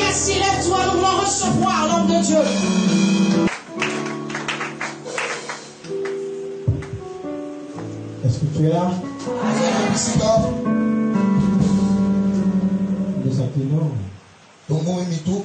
qui est assis, lève-toi, nous voulons recevoir l'homme de Dieu. Est-ce que tu es là? Nous accueillons. Ton mot est tout.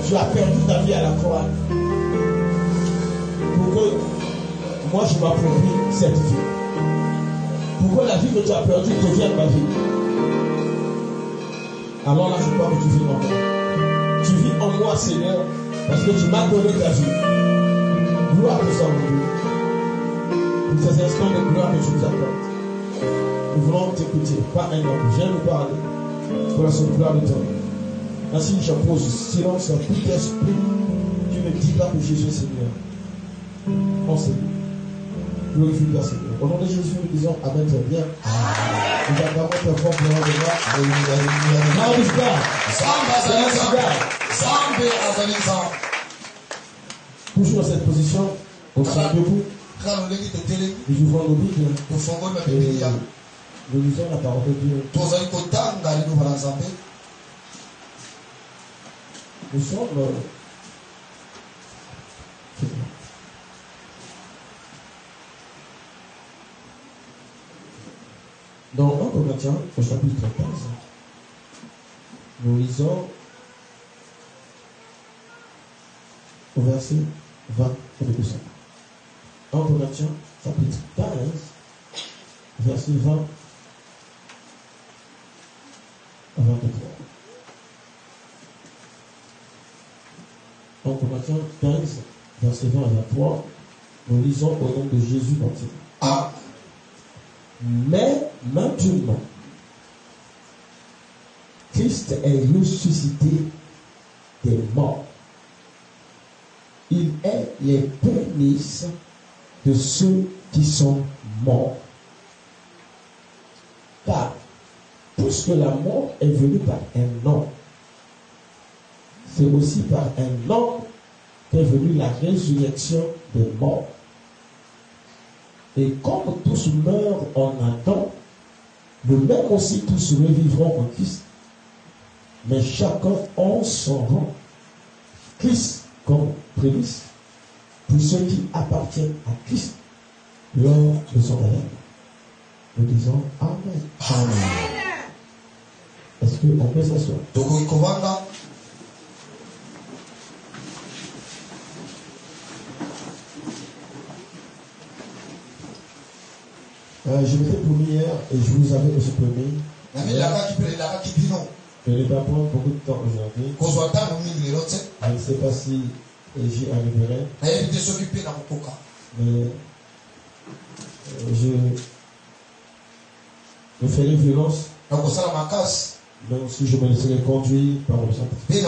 Tu as perdu ta vie à la croix pour que moi je m'approprie cette vie. Pour que la vie que tu as perdue devienne ma vie. Alors là, je crois que tu vis en moi. Tu vis en moi, Seigneur, parce que tu m'as donné ta vie. Gloire à toi, mon Dieu. Pour ces instants de gloire que tu nous apportes. Nous voulons t'écouter, pas un homme. Viens nous parler pour la seule gloire de ton nom. Ainsi, j'impose silence à tout esprit qui ne dit pas que Jésus est Seigneur. Enseigne. Glorifie-toi, Seigneur. Au nom de Jésus, nous disons Amen, très bien. Nous acclamons très fort pour la gloire. Toujours dans cette position, on sera debout. Nous ouvrons nos Bibles. Nous lisons la parole de Dieu. Nous sommes dans 1 Corinthiens au chapitre 15. Nous lisons au verset 20 et 22. 1 Corinthiens chapitre 15, verset 20 à 23. 1 Corinthiens 15, verset 20 à 23, nous lisons au nom de Jésus baptisé. Ah. Mais maintenant, Christ est ressuscité des morts. Il est les prémices de ceux qui sont morts. Car, puisque la mort est venue par un homme, c'est aussi par un homme qu'est venue la résurrection des morts. Et comme tous meurent en Adam, de même aussi tous revivront en Christ. Mais chacun en son rang. Christ comme prémisse pour ceux qui appartiennent à Christ lors de son règne. Nous disons Amen. Amen. Est-ce qu'on peut s'asseoir? Je m'étais promis hier et je vous avais aussi promis. Je ne vais pas prendre beaucoup de temps aujourd'hui. Je ne sais pas si j'y arriverai. Mais je ferai violence. Mais aussi je me laisserai conduire par le Saint-Esprit.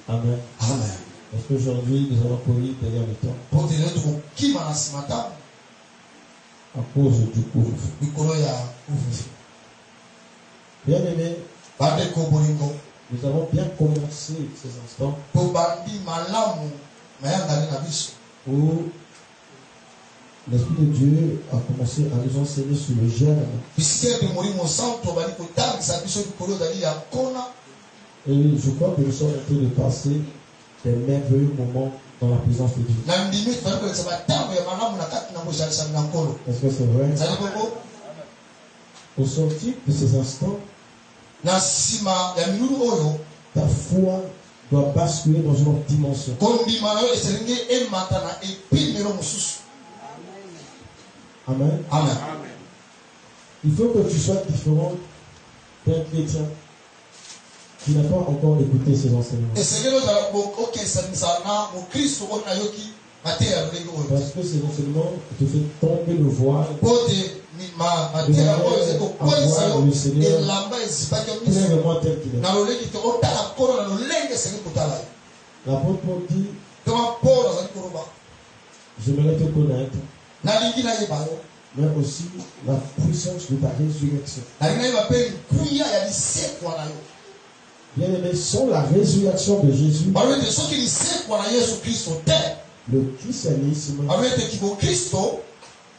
Amen. Amen. Parce qu'aujourd'hui nous allons courir derrière le temps. À cause du couvre-feu. Bien aimé, nous avons bien commencé ces instants où l'Esprit de Dieu a commencé à nous enseigner sur le jeûne. Et je crois que nous sommes en train de passer des merveilleux moments dans la présence de Dieu. Est-ce que c'est vrai? Au sortir de ces instants, ta foi doit basculer dans une autre dimension. Amen. Amen. Il faut que tu sois différent d'un chrétien qui n'a pas encore écouté ces enseignements. Parce que ces enseignements te font tomber le voile. Avoir le Seigneur pleinement tel qu'il est. L'apôtre Paul dit, j'aimerais te connaître, mais aussi la puissance de ta résurrection. Bien-aimés, sans la résurrection de Jésus, balobete soki lisekwa na Yesu Kristo te le christianisme balobete kimo Kristo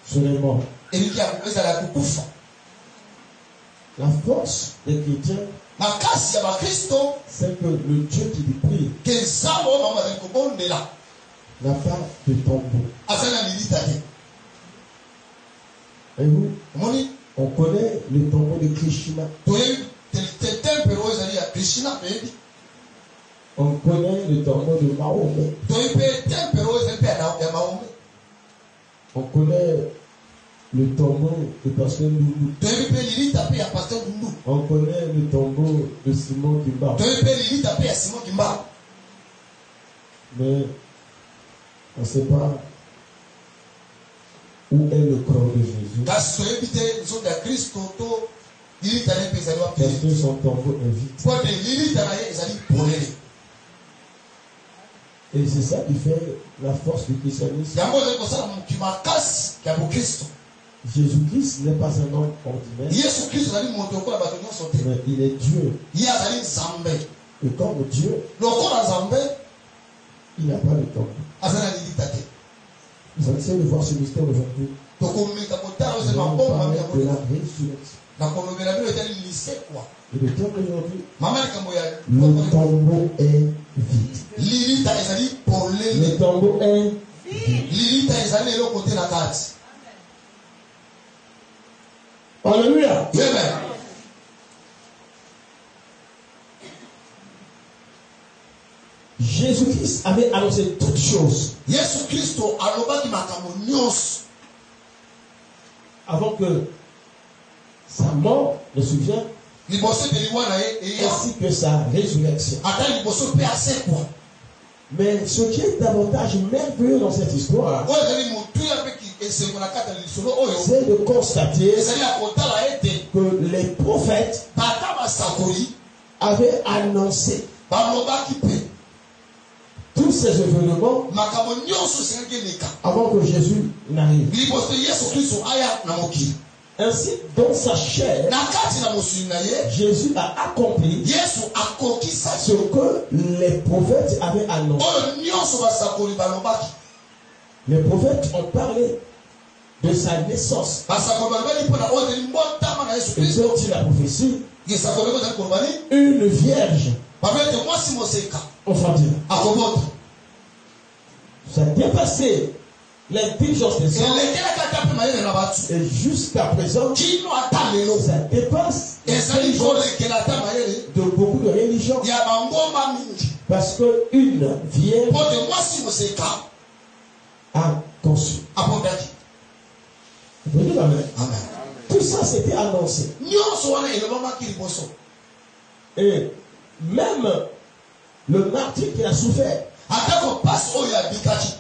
serait mort. eliki ezala ya kukufa. La force des chrétiens, Makasi ya bakristo c'est que le Dieu qui les prie ke nzambe oyo bango bazali kobondela n'a pas de tombeau. azali na lilita te. Et vous, omoni on connaît le tombeau de Krishna. toyebi tempelo oyo ezali ya Krishna toyebi, On connaît le tombeau de Mahomet. toyebi mpe tempelo oyo ezali mpe ya Mahome, On connaît le tombeau de Pasteur Loulou. toyebi mpe lilita mpe ya Pasteur Dundu, On connaît le tombeau de Simon Kimba. toyebi mpe lilita mpe ya Simon Kimba, Mais on ne sait pas où est le corps de Jésus. kasi toyebi te nzoto ya Kristo to lilita na ye mpe ezali wapi Parce que son tombeau est vide. po te lilita na ye ezali polele. Et c'est ça qui fait la force du christianisme. yango ezali kosala moki makasi ya bokristo. Jésus-Christ n'est pas un homme ordinaire, Yesu Kristo azali moto lokola bato nyonso te, mais il est Dieu. ye azali nzambe. Et comme Dieu, Lokola nzambe il n'a pas de tombeau. azali na lilita te. Vous allez essayer de voir ce mystère aujourd'hui. tokomeka kotala oyo Nous ezali allons mabomba parler ya de la bolingo. résurrection. Na kolobela bino ezali lisekwa Et le terme d'aujourd'hui, mama likambo ya le tombeau est vide. lilita ezali Le polele, tombeau est lilita ezali eloko te na kati. Alléluia. Amen. Jésus-Christ avait annoncé toutes choses Yesu Kristo alobaki makambo nyonso avant que sa mort ne survienne, liboso ete liwa na ye eya ainsi que sa résurrection. ata liboso mpe asekwa. Mais ce qui est davantage merveilleux dans cette histoire, Oyo ezali motuya mpe esengo na kati ya lisolo oyo c'est de constater ezali ya kotala ete que les prophètes bata basakoli avaient annoncé balobaki mpe tous ces événements makambo nyonso esengaki eleka avant que Jésus n'arrive. liboso Yesu Kristo aya na mokili. Ainsi, dans sa chair, Na kati na mosuni na ye Jésus a accompli Yesu akokisa ce que les prophètes avaient annoncé. oyo nyonso basakoli balobaki. Les prophètes ont parlé de sa naissance. basakoli balobaki mpona oyo ezali mbotama na Yesu Et Kristo. donc, il a prophétie esakoli oyo ezali koloba nini? une vierge balobi ete mwasi moseka enfantine. akobota. Ça a dépassé l'intelligence des hommes. elekelaki ata mpe mayele na bato Et jusqu'à présent, kino ata lelo ça dépasse ezali l'intelligence kolekela ata mayele de beaucoup de religions. ya bangomba mingi Parce qu'une vierge mpo te mwasi moseka a conçu. abondaki. Vous dites amen. Amen. Tout ça, c'était annoncé. nyonso wana elobamaki liboso. Et même le martyr qui a souffert atako mpasi oyo abikaki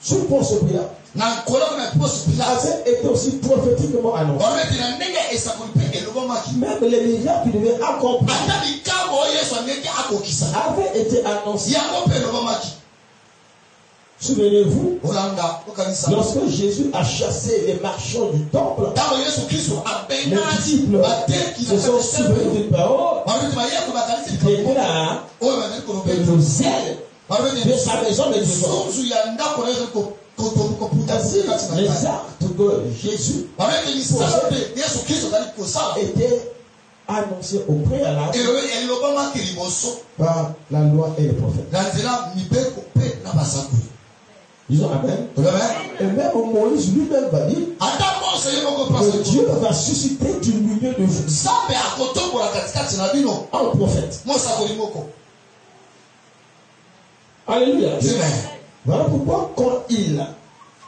sous Ponce Pilate na koloko na posi Pilate avait été aussi prophétiquement annoncé. balobi ete na ndenge esakoli mpe elobamaki Même les miracles qui devaient accomplir ata likambo oyo Yesu andeki akokisa avaient été annoncés. yango mpe elobamaki. Souvenez-vous, olanda okanisa lorsque Jésus a chassé les marchands du temple, ntango Yesu Kristo les abenaki disciples bateki se sont souvenus d'une parole balobi ete bayeko bakanisi qui likambo déclare oyo bazali que koloba le zèle balobi de ete sa maison ne désordre. sunzu ya ndako na yo ezali koputa Ainsi, kati na les ngai. actes que Jésus balobi ete misala mpe Yesu Kristo azali kosala était annoncés au préalable elobamaki liboso par la loi et les prophètes. na nzela mibeko mpe na basakoli. Disons Amen. Et même Moïse lui-même va dire ata mose ye moko que place Dieu va susciter du milieu de vous nzambe akotombola katikati na bino un prophète. mosakoli moko. Alléluia. Amen. Voilà pourquoi quand il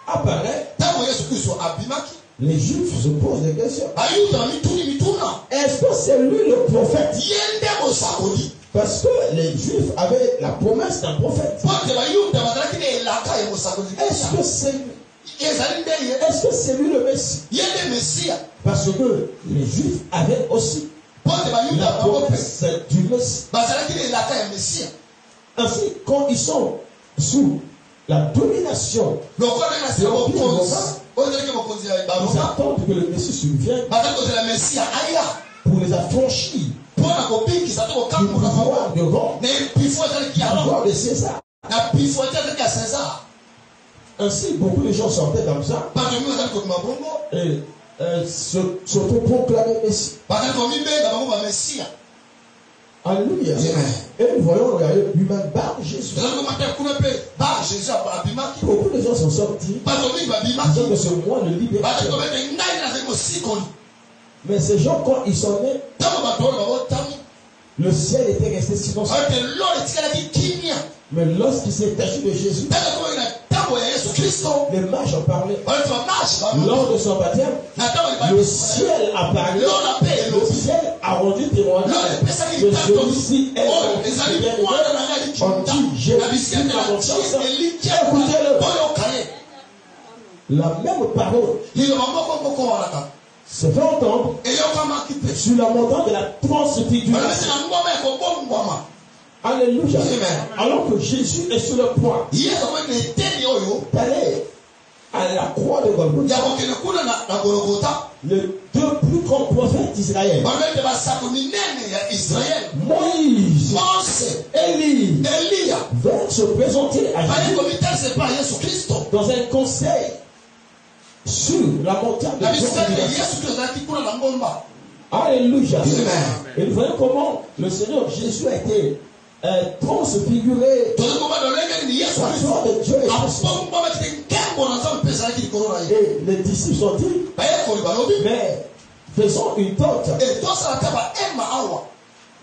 apparaît, ntango Yesu Kristo abimaki les Juifs se posent des questions. bayuda mituni mituna Est-ce que c'est lui le prophète? ye nde mosakoli. Parce que les Juifs avaient la promesse d'un prophète. po te bayuda bazalaki na elaka ya mosakoli Est-ce que c'est ezali nde ye est-ce que c'est lui le Messie? ye nde mesiya. Parce que les Juifs avaient aussi po te bayuda la bango mpe promesse du Messie. bazalaki na elaka ya mesiya. Ainsi, quand ils sont sous la domination, lokola ndenge nasila bokonzi oyo ezalaki bokonzi ya ils baroma attendent que le Messie survienne bazali kozela mesiya aya pour les affranchir po du pouvoir de Rome, du pouvoir de César. Ainsi, beaucoup de gens sortaient comme ça et s'auto-proclamaient Messie. Alléluia. Et nous voyons lui-même Bar Jésus. Beaucoup de gens sont sortis disant que c'est moi le libérateur. Mais ces gens, quand ils sont nés, le ciel était resté silencieux. Mais lorsqu'il s'est agi de Jésus, les mages ont parlé. Lors de son baptême, le ciel a parlé. Le ciel a rendu témoignage que celui-ci est mon fils bien-aimé. On dit, Jésus a mon fils. Écoutez-le. La même parole se fait entendre sur la montagne de la transfiguration. Alléluia. Alors que Jésus est sur le point d'aller à la croix de Golgotha, les deux plus grands prophètes d'Israël, Moïse, Élie, vont se présenter à Jésus dans un conseil sur la montagne de Golgotha. Alléluia. Et nous voyons comment le Seigneur Jésus a été transfiguré. Et les disciples sont dit, mais faisons une torte.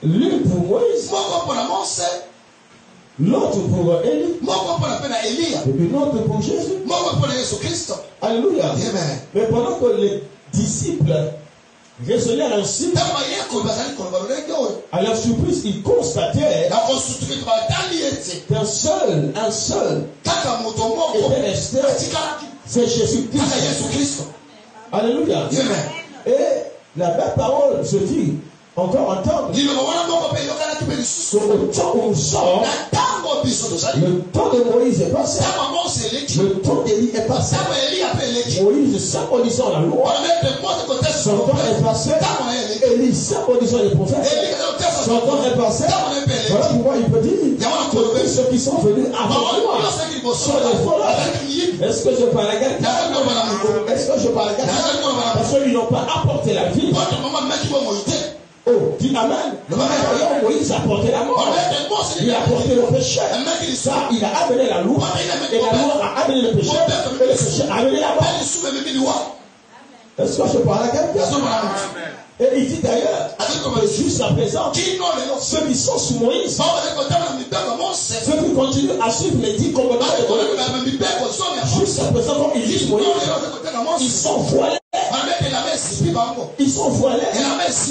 L'une pour Moïse, l'autre pour Élie, et une autre pour Jésus. Alléluia. Mais pendant que les disciples raisonnaient ainsi, à leur surprise, ils constataient qu'un seul était resté, c'est Jésus-Christ. Alléluia. Et la belle parole se dit, encore entendre, au temps où nous sommes, le temps de Moïse est passé, le temps d'Élie est passé. Moïse symbolisant la loi, son temps est passé. Élie symbolisant les prophètes, son temps est passé. Voilà pourquoi il peut dire que tous ceux qui sont venus avant moi sont des voleurs. Est-ce que je parle à quelqu'un? Est-ce que je parle à quelqu'un? Parce qu'ils n'ont pas apporté la vie. Oh, dis Amen. Moïse a apporté la mort. Il a apporté le péché. Ça, il a amené la loi. Et la loi a amené le péché. Et le péché a amené la mort. Est-ce que je parle à quelqu'un? Et il dit d'ailleurs que jusqu'à présent, ceux qui sont sous Moïse, ceux qui continuent à suivre les 10 commandements de Moïse, jusqu'à présent, quand ils lisent Moïse, ils sont voilés. Ils sont voilés.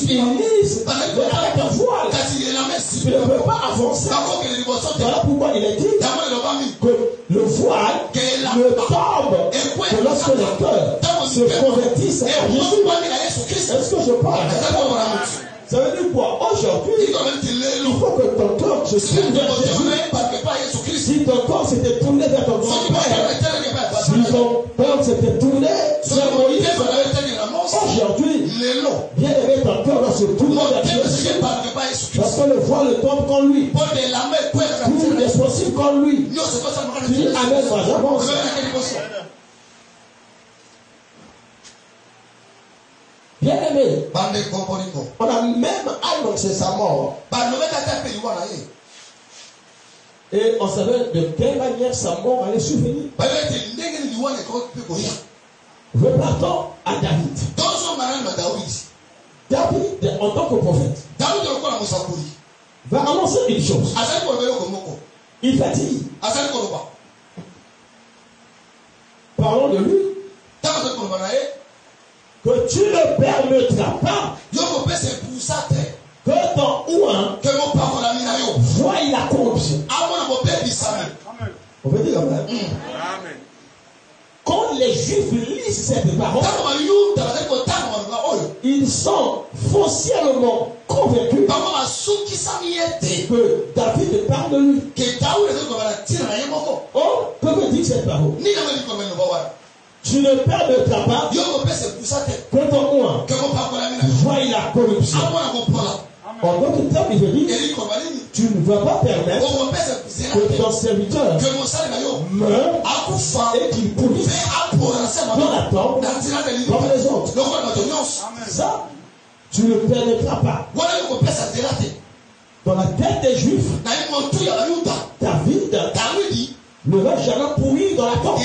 Ils lisent avec un voile. Ils ne peuvent pas avancer. Voilà pourquoi il est dit que le voile ne tombe que lorsque les cœurs se convertissent à Jésus. Est-ce que je parle? Ça veut dire quoi? Aujourd'hui, il faut que ton cœur se tourne vers Jésus. Si ton corps s'était tourné vers ton grand-père, si ton cœur s'était tourné vers Moïse, aujourd'hui, bien aimé, ton cœur doit se tourner vers Jésus. Parce que le voile tombe qu'en lui. Tout est possible qu'en lui. Dis Amen, moi j'avance. Bien aimé, on a même annoncé sa mort. Et on savait de quelle manière sa mort allait survenir. Repartons à David. David, en tant que prophète, va annoncer une chose. Il va dire, parlons de lui, que tu ne permettras pas que ton ouin voie la corruption. On veut dire comme ça. Quand les Juifs lisent cette parole, ils sont foncièrement convaincus que David parle de lui. Oh, que veut dire cette parole? Tu ne permettras pas que ton ouin voie la corruption. En d'autres termes, il veut dire, tu ne vas pas permettre que ton serviteur meure et qu'il pourrisse dans la tombe comme les autres. Ça, tu ne le permettras pas. Dans la tête des Juifs, David ne va jamais pourrir dans la tombe.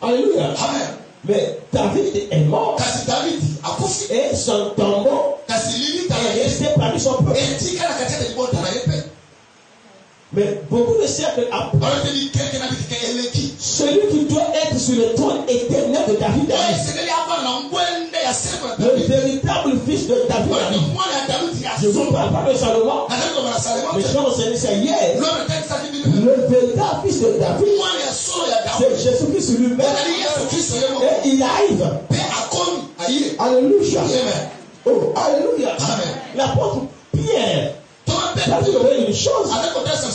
Alléluia. Amen. Mais David est mort et son tombeau est resté parmi son peuple. Mais beaucoup de siècles après, celui qui doit être sur le trône éternel de David arrive. Le véritable fils de David arrive. Je ne vous parle pas de Salomon, mais je vous enseigne ça hier. Le véritable fils de David, c'est Jésus-Christ lui-même. Et il arrive. Alléluia. Oh, alléluia. L'apôtre Pierre a dit une chose,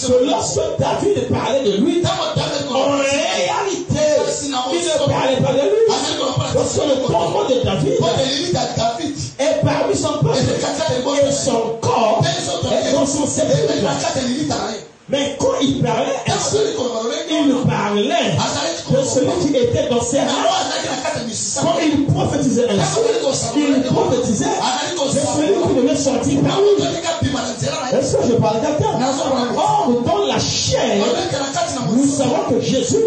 que lorsque David parlait de lui, en réalité, il ne parlait pas de lui. Parce que le tombeau de David est parmi son peuple et son corps est dans son sépulcre. Mais quand il parlait ainsi, il parlait de celui qui était dans ses rangs. Quand il prophétisait ainsi, il prophétisait de celui qui devait sortir par lui. Est-ce que je parle de quelqu'un? Or, dans la chair, nous savons que Jésus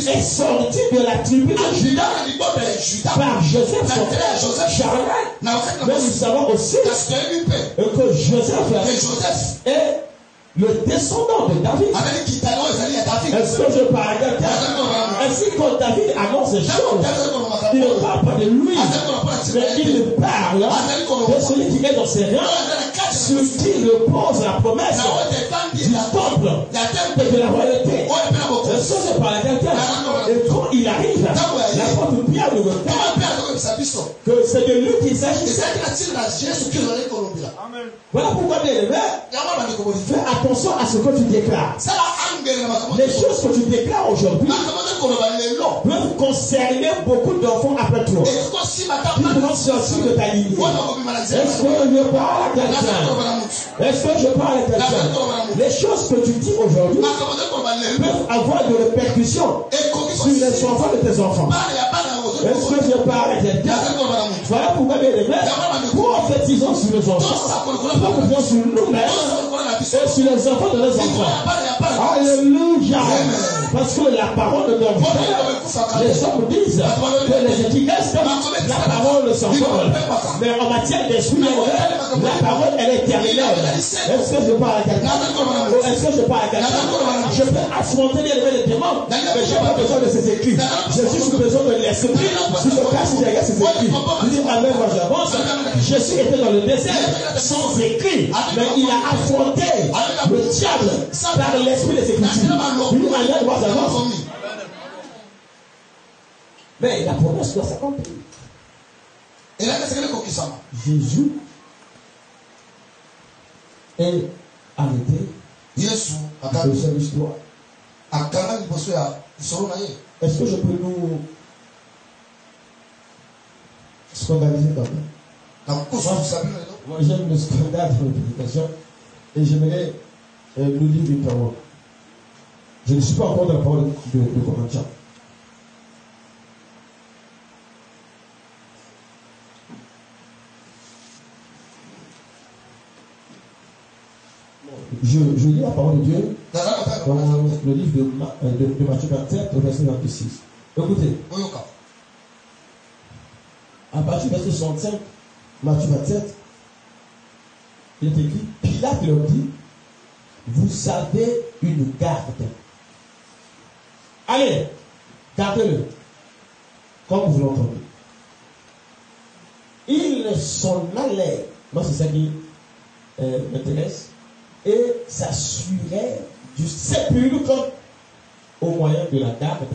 est sorti de la tribu de Juda par Joseph, son frère charnel. Mais nous savons aussi que Joseph est le descendant de David. Est-ce que je parle de quelqu'un? Ainsi quand David annonce ces choses, il ne parle pas de lui, mais il parle de celui qui est dans ses rangs, sur qui repose la promesse du temple et de la royauté. Est-ce que je parle de quelqu'un? Et quand il arrive, l'apôtre Pierre nous répète que c'est de lui qu'il s'agit. Voilà pourquoi, bien aimé, fais attention à ce que tu déclares. Les choses que tu déclares aujourd'hui peuvent concerner beaucoup d'enfants après toi. Ils vont sortir de ta lignée. Est-ce que je parle à quelqu'un? Est-ce que je parle à quelqu'un? Les choses que tu dis aujourd'hui peuvent avoir des répercussions sur les enfants de tes enfants. Est-ce que je parle à quelqu'un? Voilà pourquoi, bien aimé, prophétisons sur les enfants, prophétisons sur nous-mêmes et sur les enfants de nos enfants. Alléluia. Parce que la parole de leur frère, les hommes disent que les étiquettes, la parole s'envole. Mais en matière d'esprit, la parole, elle est éternelle. Est-ce que je parle à quelqu'un? Est-ce que je parle à quelqu'un? Je peux affronter les démons, mais je n'ai pas besoin de ces écrits. J'ai juste besoin de l'esprit. Si je casse derrière ces écrits, je dis amen, moi j'avance. Jésus était dans le désert sans écrit, mais il a affronté le diable par l'esprit des Écritures. Il dit amen, moi j'avance. Mais la promesse doit s'accomplir. Jésus est arrêté de son histoire. Est-ce que je peux nous scandaliser quand même? Moi j'aime le scandale de la prédication et j'aimerais nous lire une parole. Je ne suis pas encore dans la parole de Corinthiens. Je lis la parole de Dieu dans le livre de Matthieu 27, verset 26. Écoutez. À partir du verset 65, Matthieu 27, il est écrit, Pilate leur dit, vous avez une garde. Allez, gardez-le, comme vous l'entendez. Ils s'en allaient, moi c'est ça qui m'intéresse, et s'assuraient du sépulcre au moyen de la garde,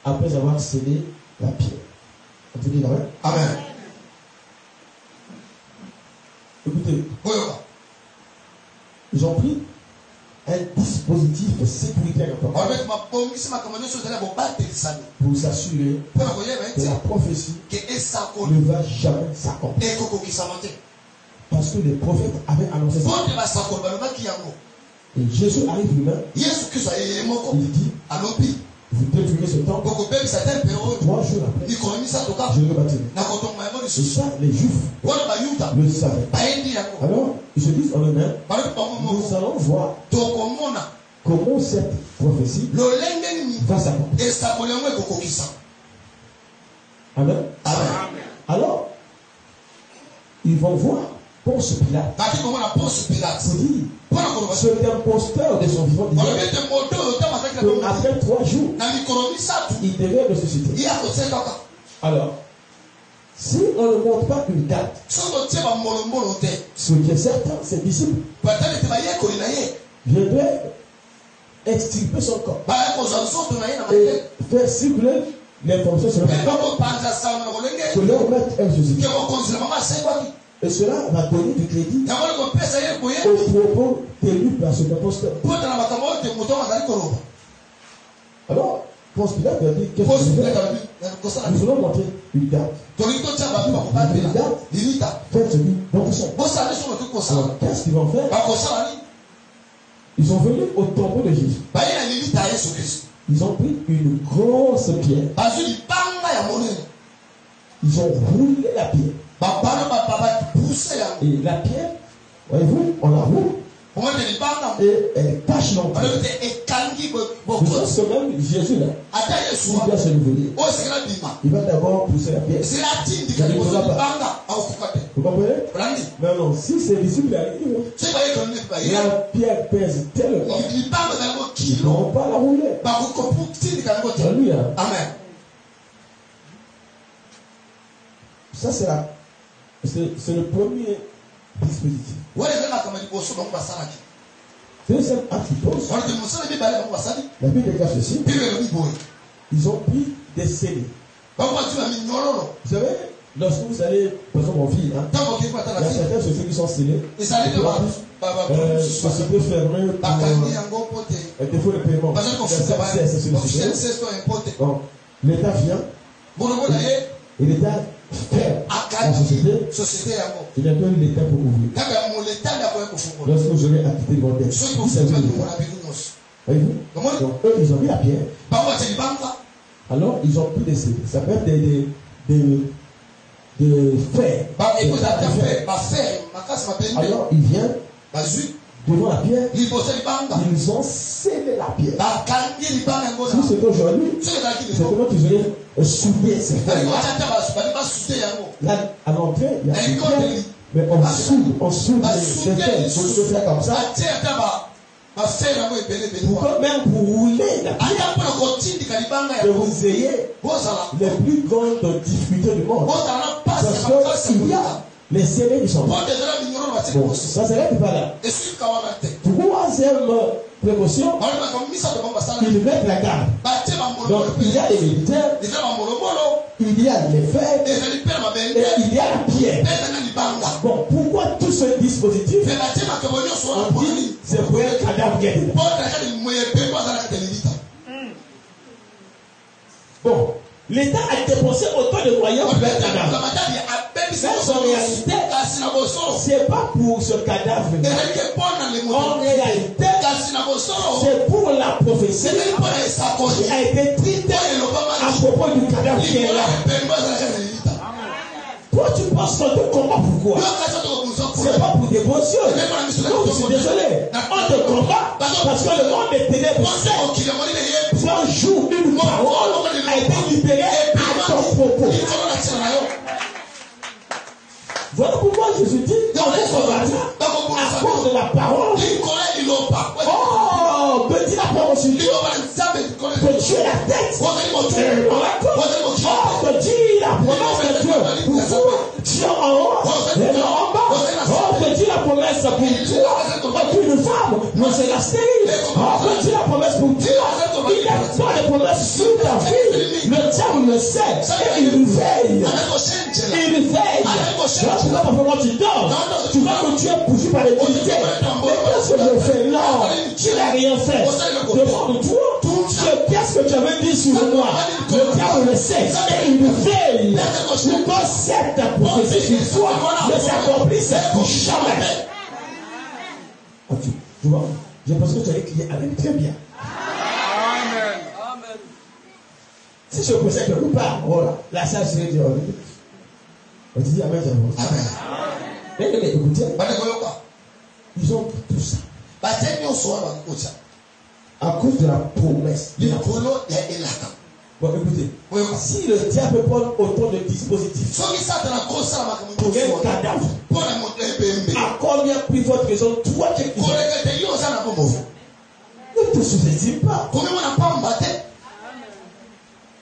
après avoir scellé la pierre. On peut dire amen. Amen. Écoutez, ils ont pris un dispositif dispositif sécuritaire important En fait, ma pomme, si ma commande sur la bombe, pour s'assurer que la prophétie ne va jamais s'accomplir. Parce que les prophètes avaient annoncé ça. Et Jésus arrive lui-même. Il dit, vous détruirez ce temple. 3 jours après, je le bâtirai. Et ça, les Juifs le savaient. Alors, ils se disent en eux-mêmes, nous allons voir comment cette prophétie va s'accomplir. Amen. Alors, ils vont voir Ponce Pilate. C'est imposteur de son vivant. Après 3 jours, il devait ressusciter. Alors, si on ne montre pas une date, ce qui est certain, ses disciples viendraient extirper son corps et faire circuler l'information sur le que leur maître est ressuscité. Et cela va donner du crédit aux propos tenus par ce imposteur. Alors, Ponce Pilate a dit, qu'est-ce que vous faites? Nous allons montrer une date. Une date, faites celui dont vous sont. Alors, qu'est-ce qu'ils vont faire? Ils sont venus au tombeau de Jésus. Ils ont pris une grosse pierre. Ils ont roulé la pierre. Et la pierre, voyez-vous, on la roule. Et elle cache l'entrée. Vous savez que même Jésus là, il doit se lever. Il va d'abord pousser la pierre. Vous comprenez? Mais non, si ses disciples arrivent, la pierre pèse tellement qu'ils n'ont pas la rouler. Alléluia. Amen. Ça c'est le premier dispositif. Deuxième acte, la Bible déclare ceci. Ils ont pris des scellés. Vous savez, lorsque vous allez, par exemple en ville, il y a certaines sociétés qui sont scellées. Société fermée pour défaut de paiement. Donc, l'État vient et l'État fait la société, il a donné l'État pour ouvrir. Lorsque vous aurez acquitté vos dettes, voyez-vous? Donc eux, ils ont mis la pierre. Alors, ils ont pris des scellés. Ça peut être des fer. Alors, ils viennent devant la pierre. Ils ont scellé la pierre. Si c'est aujourd'hui, c'est comment tu veux souder ces fers. Là, à l'entrée, il y a une pierre, mais on soude les fers. Il faut faire comme ça. Pourquoi même pour rouler la pierre, que vous ayez les plus grandes difficultés du monde. Parce qu'il y a les scellés qui sont là. Bon, ça s'arrête pas là. Troisième précaution, ils mettent la garde. Donc il y a les militaires, il y a les fers, et il y a la pierre. Bon, pourquoi tout ce dispositif? On dit c'est pour un cadavre qui est dedans. Bon, l'État a dépensé autant de moyens pour un cadavre. Mais en réalité, c'est pas pour ce cadavre. En réalité, c'est pour la prophétie qui a été traitée à propos du cadavre qui est là. Toi, tu penses qu'on te combat pourquoi? C'est pas pour dévotion. Donc, je suis désolé. On te combat parce que le monde est ténébreux. Un jour, une parole a été libérée à ton propos. Voilà pourquoi Jésus dit dans le combat à cause de la parole. Oh, petit la parole sur lui. Que Dieu est la tête. Oh, que Dieu est la promesse de Dieu. Dieu en haut et en bas. Oh, que Dieu la promesse pour toi. Aucune femme ne sera stérile. Oh, que Dieu la promesse pour toi. Il n'y a pas de promesse sur ta vie. Le diable le sait. Et il veille. Il veille. Tu vas pas vraiment tu dors. Tu vas que tu es poursuivi par les militaires. Mais qu'est-ce qu'est-ce que je fais? Non, tu n'as rien fait. Demande-toi, qu'est-ce que tu avais dit sur moi? Le diable le sait et il veille pour que cette prophétie sur toi ne s'accomplisse jamais. Tu vois, je pense que tu allais crier Amen très bien. Amen. Si je pensais que nous pas, voilà, la salle serait dit, on te dit Amen, Amen. Mais écoutez, ils ont tout ça. À cause de la promesse. Bon, écoutez, si le diable prend autant de dispositifs pour un cadavre, à combien pris votre raison, toi qui ne te sous-estime pas.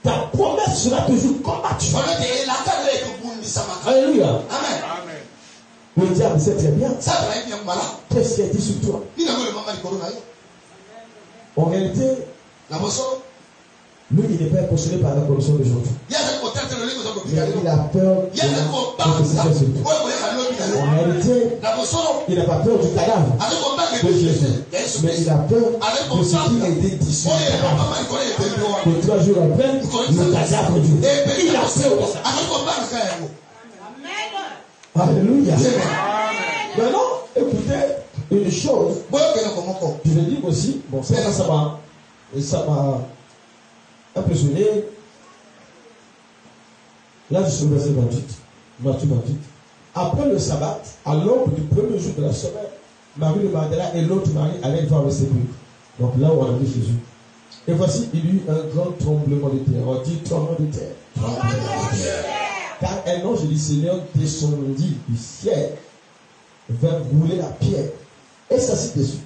Ta promesse sera toujours combattue. Alléluia. Amen. Le diable sait très bien. Qu'est-ce qui a dit sur toi? En réalité, lui, il n'est pas impressionné par la corruption d'aujourd'hui. Il a peur de ce qui se fait. En réalité, il n'a pas peur du cadavre de Jésus, mais il a peur de ce qui a été dit sur le cadavre. Et 3 jours après, le cadavre du Dieu. Il a peur de ça. Alléluia. Maintenant, écoutez une chose. Je le dis aussi, bon, ça m'a impressionné. Là, je suis au verset 28. Matthieu 28. Après le sabbat, à l'aube du premier jour de la semaine, Marie de Magdala et l'autre Marie allaient voir le sépulcre. Donc là où on a vu Jésus. Et voici, il y eut un grand tremblement de terre. On dit tremblement de terre. Car un ange du Seigneur descendit du ciel, vint rouler la pierre et s'assit dessus.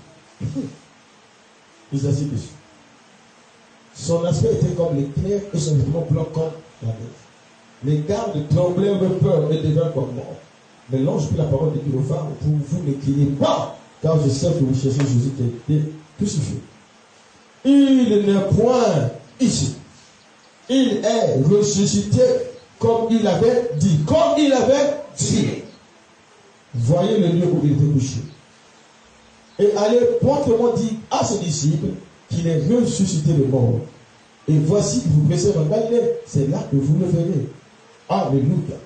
Il s'assit dessus. Son aspect était comme l'éclair et son vêtement blanc comme la neige. Les gardes tremblaient de peur et devinrent comme morts. Mais l'ange prit la parole et dit aux femmes, pour vous ne criez pas, car je sais que vous cherchez Jésus qui a été crucifié. Il n'est point ici. Il est ressuscité comme il avait dit. Comme il avait dit. Voyez le lieu où il était couché. Et allez promptement dire à ses disciples qu'il est ressuscité de mort. Et voici que vous pressez dans Galilée. C'est là que vous le verrez. Alléluia.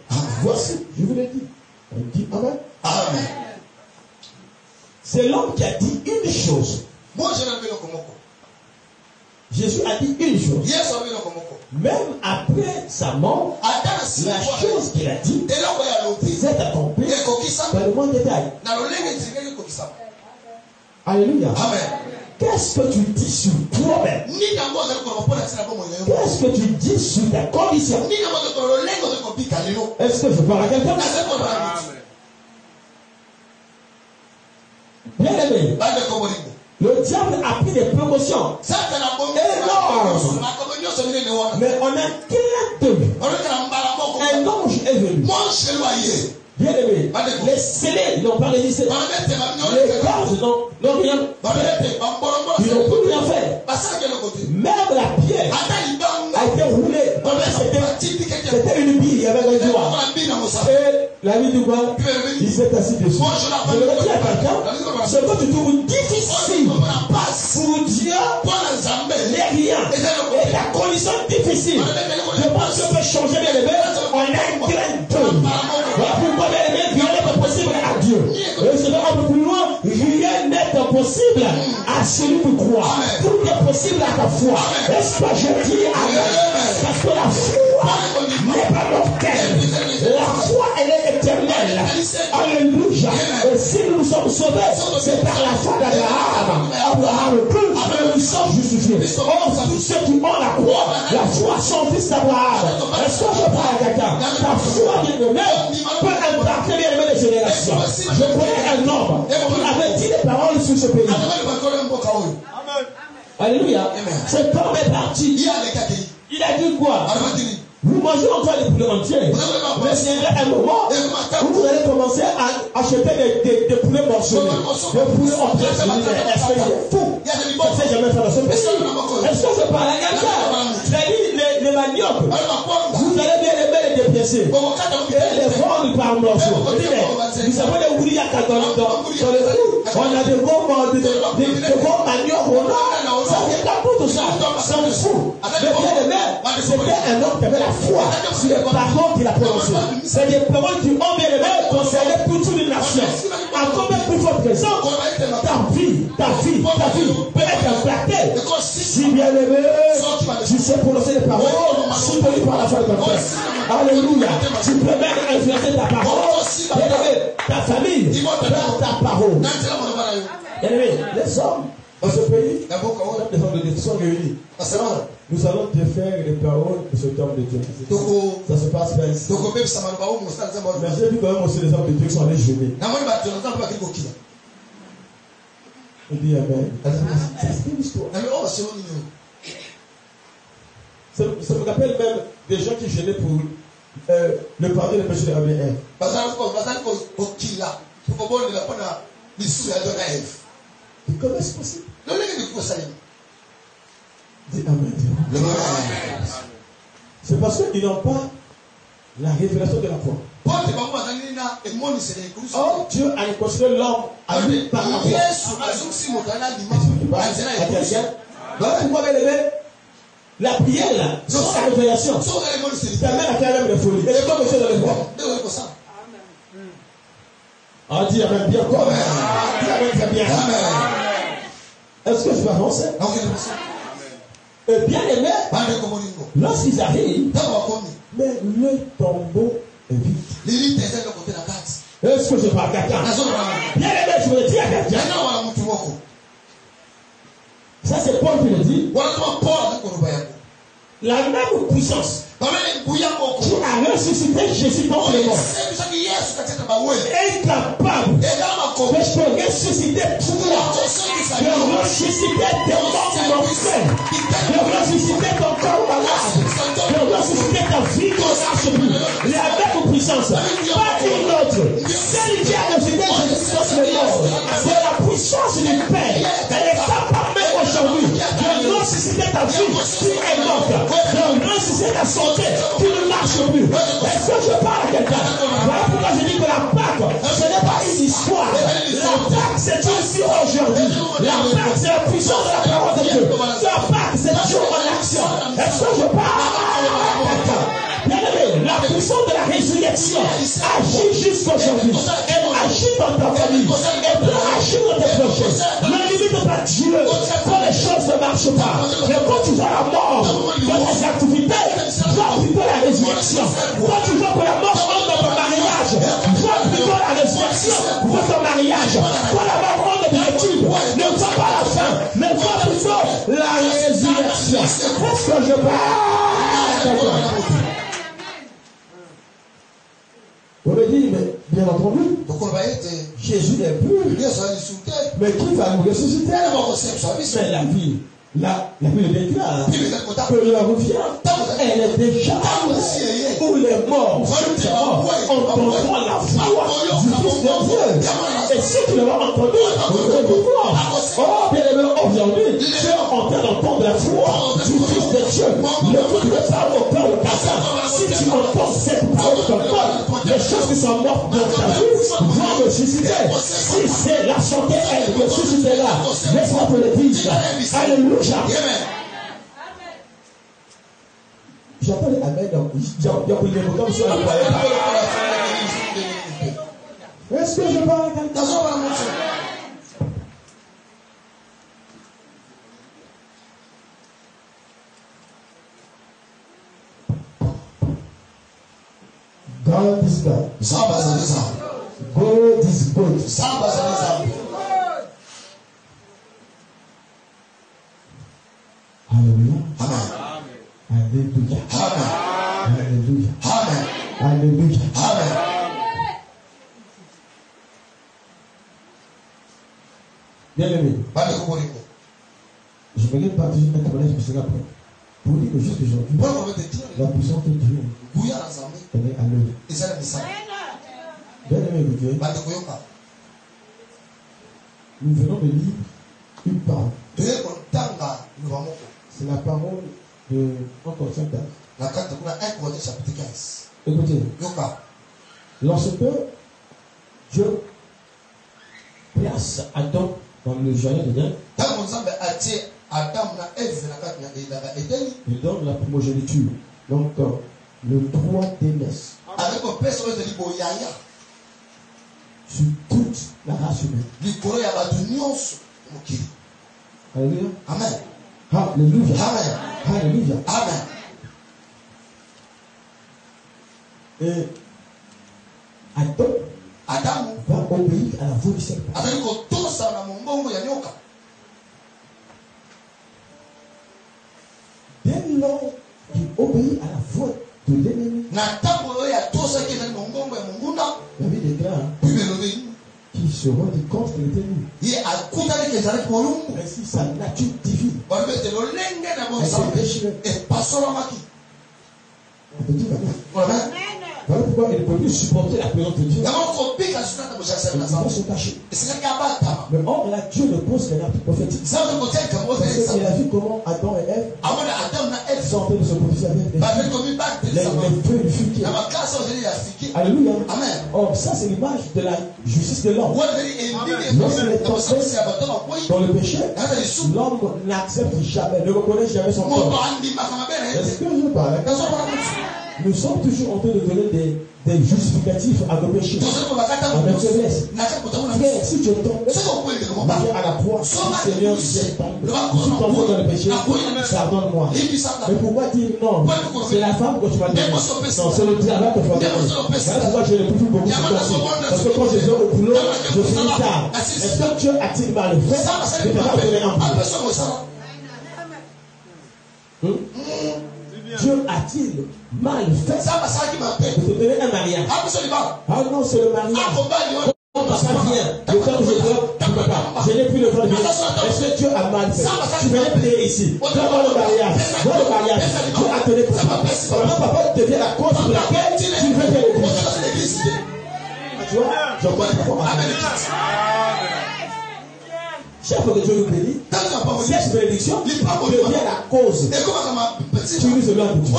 Voici, je vous l'ai dit. On dit Amen. Amen. C'est l'homme qui a dit une chose. Jésus a dit une chose. Même après sa mort, la chose qu'il a dit s'est accomplie dans le monde détail. Alléluia. Amen. Qu'est-ce que tu dis sur toi-même? Qu'est-ce que tu dis sur ta condition? Est-ce que je parle à quelqu'un? Bien aimé, le diable a pris des promotions énormes. Mais on a un ange est venu. Bien aimé, les scellés n'ont pas résisté. Les cordes n'ont rien fait. Ils n'ont plus rien fait. Même la pierre a été roulée. C'était une bille, il y avait un doigt. Et la vie du roi, il s'est assis dessus. Je le dis à quelqu'un, ce que tu trouves difficile pour Dieu n'est rien. Et ta condition difficile, je pense que peut changer les bébés en un grain d'eau. Pourquoi bien aimé, rien n'est possible à Dieu. Et je vais un peu plus loin, rien n'est possible à celui qui croit. Tout est possible à ta foi. Est-ce que je dis Amen? Parce que la foi n'est pas mortelle. La foi, elle est éternelle. Alléluia. Et si nous sommes sauvés, c'est par la foi d'Abraham. Abraham peut, mais nous sommes justifiés. Or, tous ceux qui ont la foi sont fils d'Abraham. Est-ce que je parle à quelqu'un? Ta foi, bien aimé, peut impacter bien aimé les générations. Je connais un homme qui avait dit des paroles sur ce pays. Alléluia. C'est comme est parti. Il a dit quoi? Vous mangez encore des poulets entiers. Mais c'est un moment où vous allez commencer à acheter des poulets morcelés. Des poulets entiers. Est-ce que c'est fou? Je ne sais jamais faire dans ce pays. Est-ce que je parle à quelqu'un? Il a dit les maniocs. Vous allez bien aimer les dépiécer. blessé. Et les vendre par morceaux. Nous avons des Ouriaka dans le cou. On a des gros maniocs. Ça vient pas tout ça. Ça me fout. Mais bien aimé, c'était un homme qui avait la foi sur les paroles qu'il a prononcées. C'est des paroles qui ont bien aimé concerné toute une nation. Encore même plus votre présent, ta vie peut être impactée. Si bien aimé, tu sais prononcer les paroles, soutenu par la foi de ton frère. Alléluia. Tu peux même influencer ta parole. Bien aimé, ta famille par ta parole. Bien aimé, les hommes dans ce pays, les hommes de Dieu sont réunis. Nous allons te faire les paroles de ce homme de Dieu. Ça se passe bien ici. Mais j'ai vu quand même aussi les hommes de Dieu qui sont allés jeûner. Il dit Amen. C'est une histoire. Ça me rappelle même des gens qui jeûnaient pour le pardon des péchés de Abraham. Comment est-ce possible? Dis Amen. C'est parce qu'ils n'ont pas la révélation de la foi. Or, Dieu a considéré l'homme à lui par la foi. Pourquoi la prière là, sans la révélation, ça mène à faire même les folies. Et les corps sont dans le bois. Ah, dis Amen bien quoi? Dis Amen très bien. Est-ce que je vais avancer? Et bien aimé, lorsqu'ils arrivent, mais le tombeau est vide. Est-ce que je parle à quelqu'un? Bien aimé, je veux dire à quelqu'un. Ça c'est Paul qui le dit. La même puissance qui a ressuscité Jésus dans le monde est capable de ressusciter toi, de ressusciter tes membres d'enfer, de ressusciter ton corps malade, de ressusciter ta vie qui ne marche plus. La même puissance, pas une autre. Celle qui a ressuscité Jésus dans le monde, c'est la puissance du Père. Elle est capable même aujourd'hui de ressusciter ta vie qui est morte, de ressusciter ta santé qui ne marche plus. Est-ce que je parle à quelqu'un? Voilà pourquoi je dis que la Pâque, ce n'est pas une histoire. La Pâque, c'est aussi aujourd'hui. La Pâque, c'est la puissance de la parole de Dieu. La Pâque, c'est toujours en action. Est-ce que je parle à quelqu'un? Bien aimé, la puissance de la résurrection agit jusqu'aujourd'hui. Elle agit dans ta famille. Elle peut agir dans tes projets. Ne limite pas Dieu quand les choses ne marchent pas. Mais quand tu vois la mort dans tes activités, vois plutôt la résurrection. Quand tu vois que la mort entre dans ton mariage, vois plutôt la résurrection pour ton mariage. Quand la mort entre dans tes études, ne vois pas la fin, mais vois plutôt la résurrection. Est-ce que je parle? On me dit, mais bien entendu, Jésus n'est plus. Mais qui va nous ressusciter? Mais la vie. La vie est déclare que l'heure revient. Elle est déjà où les morts entendront la voix du Fils de Dieu. Et si tu l'as entendu, oh bien aimé, aujourd'hui, tu es en train d'entendre la voix du Fils de Dieu. Le coup de parole au cœur de quelqu'un. Si tu entends cette parole de ton cœur, les choses qui sont mortes dans ta vie vont ressusciter. Si c'est la santé, elle ressuscitera. Laisse-moi te le dire. Alléluia. J'appelle Amen. Comme sur la parole. Est-ce que je parle à quelqu'un? God is God. God is good. Alléluia. Alléluia. Alléluia. Alléluia. Bien aimé. Je vais partager un témoignage qui sera prêt. Pour dire que juste aujourd'hui, la puissance de Dieu, elle est à l'œuvre. Bien aimé, écoutez. Nous venons de lire une parole. C'est la parole de 1 Corinthiens 15. La carte de 1 Corinthiens chapitre 15. Écoutez, yoka. lorsque Dieu place Adam dans le jardin d'Éden, Ntango Nzambe atie Adam na Eve na kati ya Edeni, il donne la primogéniture. Donc, le droit d'aînesse avec opesa oyo ezali boyaya sur toute la race humaine. likolo ya bato nyonso mokili. Alléluia. Amen. Alléluia. Amen. Alléluia. Amen. Et Adam va obéir à la voix du Seigneur. azali kotosa na mongongo ya nyoka. Dès lors qu'il obéit à la voix de l'ennemi, Na ntango oyo atosaki ezali mongongo ya monguna, la vie déclare Bible elobi qu'il se rendit compte qu'il était nu. ye akutanaki ezalaki molungu. Ainsi, sa nature divine Balobi ete lolenge na a été bonzambe déchirée. epasolamaki. On peut dire Amen. Amen. Voilà pourquoi il ne peut plus supporter la présence de Dieu. Yango kobika suna na boshakisaki na Il va nzambe se cacher. esekaki abatama. Mais or, là, Dieu ne pose qu'un acte prophétique. Nzambe kotiaka Parce mose qu'il a vu comment Adam et Ève amona Adam na Eve sont en train de se prophétiser avec des bazali komibatisa les feux du feu qui na makasi oyo ezali ya fiki. Alléluia. Amen. Or, ça, c'est l'image de la justice de l'homme. wana ezali endimi na bosalisi ya bato bakwei Dans le péché, naza lisusu l'homme n'accepte jamais, ne reconnaît jamais son moto corps. andimaka mabe na Est-ce ete que je parle? nazomona mutu Nous sommes toujours en train de donner des justificatifs à nos péchés, tozali kobakata à notre faiblesse. naka kotamona Frère, si tu tombes, soki okwende komba viens à la croix, Seigneur, je suis tombé dans le péché, pardonne-moi. Mais pourquoi dire non? C'est la femme que tu m'as donné. Non, c'est le travail que tu m'as donné. Voilà pourquoi je ne peux plus beaucoup de temps. Parce que quand je vais au boulot, je finis tard. Est-ce que Dieu a-t-il mal fait? Je ne vais pas donner un peu. Dieu a-t-il mal fait de te donner un mariage? Ah non, c'est le mariage. Quand papa vient, le temps que je dois, tu ne peux pas. Je n'ai plus le temps de venir. Est-ce que Dieu a mal fait? Tu venais prier ici. Viens voir le mariage. Vois le mariage. Dieu a donné papa. Vraiment, papa devient la cause pour laquelle tu veux faire l'église. Tu vois, je crois que chaque fois que Dieu nous bénit, cette bénédiction devient la cause. Tu nous celui de Dieu.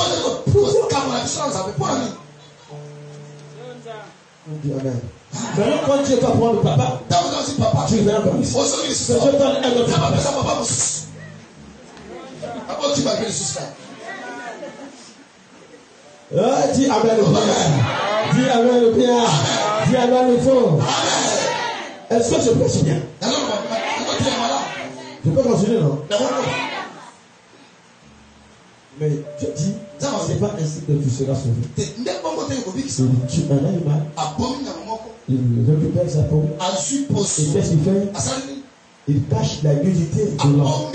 On dit Amen. Maintenant, quand Dieu va prendre papa, tu viens comme ici. Je donne un autre papa. Dis Amen le bien. Dis Amen le bien. Dis Amen le fond. Est-ce que je prêche bien? Je peux continuer, non? Mais Dieu dit, c'est pas ainsi que tu seras sauvé. Il tue un animal, il récupère sa peau, et qu'est-ce qu'il fait? Il cache la nudité de l'homme.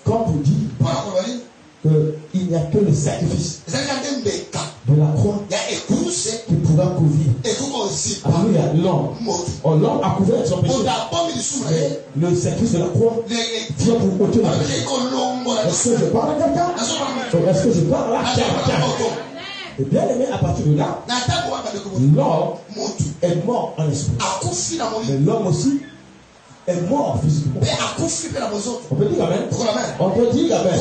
Quand on dit qu'il n'y a que le sacrifice de la croix qui pourra couvrir. Alléluia, l'homme. L'homme a couvert son péché. Le sacrifice de la croix vient pour ôter la péché. Est-ce que je parle à quelqu'un? Est-ce que je parle à quelqu'un? Et bien aimé, à partir de là, l'homme est mort en esprit. Mais l'homme aussi est mort physiquement. On peut dire Amen. On peut dire Amen.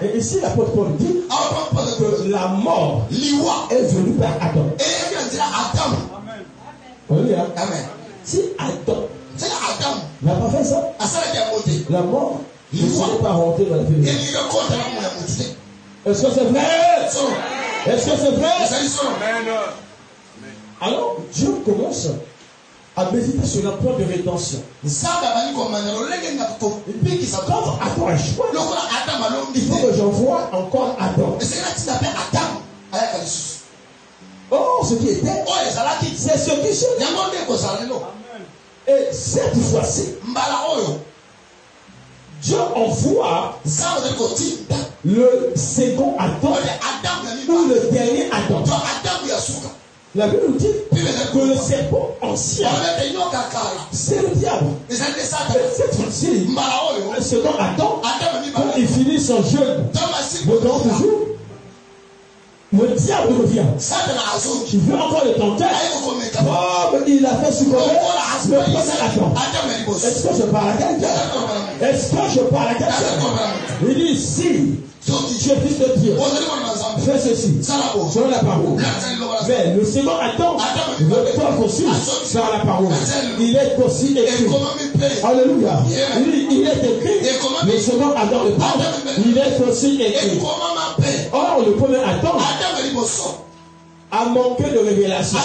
Et ici, l'apôtre Paul dit que la mort est venue par Adam. Alléluia. Si Adam n'a pas fait ça, la mort ne serait pas rentrée dans la vie. Est-ce que c'est vrai? Est-ce que c'est vrai? Alors, Dieu commence à méditer sur un plan de rédemption. Quand Adam a choisi, il faut que j'envoie encore Adam. Oh, ce qui était, c'est ce qui sera. Et cette fois-ci, Dieu envoie le second Adam ou le dernier Adam. La Bible nous dit que le serpent ancien, c'est le diable. Et cette fois-ci, le second Adam, quand il finit son jeûne, le toujours, le diable revient. Qui veut encore le tenter. Comme il a fait succomber le premier Adam. Est-ce que je parle à quelqu'un? Est-ce que je parle à quelqu'un? Il dit, si tu es fils de Dieu, fais ceci, selon la parole. Mais le second Adam veut pas aussi selon la parole. Il est aussi écrit. Alléluia. Il est écrit. Le second Adam, le parle, il est aussi écrit. Or, le premier Adam a manqué de révélation.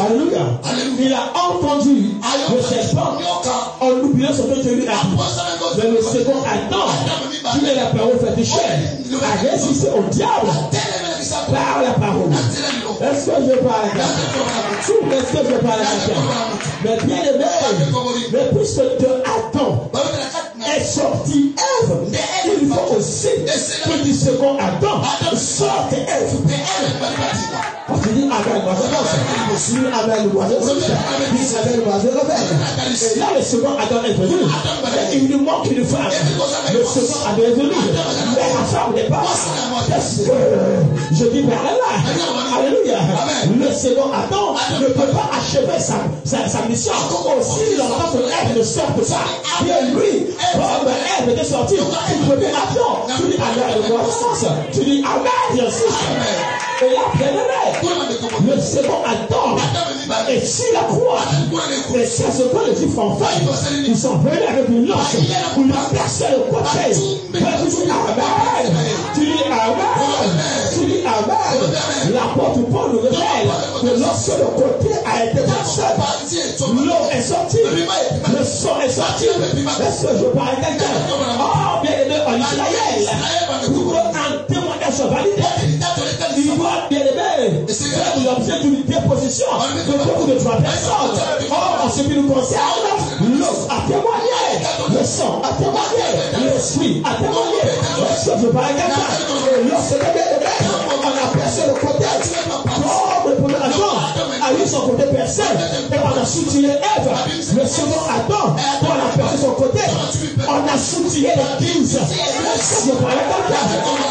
Alléluia. Il a entendu le serpent en oubliant ce que Dieu lui a dit. Mais le second Adam, qui est la parole faite chair, a résisté au diable par la parole. Est-ce que je parle à quelqu'un? Est-ce que je parle à quelqu'un? Mais bien aimé, mais puisque de Adam est sorti Ève, il faut aussi que du second Adam sorte Ève. Quand tu dis Amen, moi je pense. Tu dis Amen, moi je pense. Tu dis Amen, moi je révèle. Et là, le second Adam est venu. Et il nous manque une femme. Le second Adam est venu. Mais la femme n'est pas là. Je dis vers là. Alléluia. Le second Adam ne peut pas achever sa mission. Aussi longtemps que Ève ne sorte pas. Bien lui, comme Ève était sortie, il peut bien attendre. Tu dis Amen, moi je pense. Tu dis Amen, bien sûr. Et là, le second Adam, et si la croix, et c'est ce que les Juifs ont fait, ils sont venus avec une lance, où ils ont percé le côté. Tu dis Amen, tu dis Amen, tu dis Amen. L'apôtre Paul nous révèle que lorsque le côté a été percé, l'eau est sortie, le sang est sorti. Est-ce que je parle à quelqu'un? Oh, bien aimé en Israël, pour un témoignage validé, il doit bien aimé faire l'objet d'une déposition de beaucoup de 3 personnes. Or, en ce qui nous concerne, l'eau a témoigné, le sang a témoigné, l'esprit a témoigné. Est-ce que je parle à quelqu'un? Et lorsque on a percé le côté, comme le premier Adam a eu son côté percé, et on a soutenu Ève. Le second Adam, quand on a percé son côté, on a soutenu l'Église. Est-ce que je parle à quelqu'un?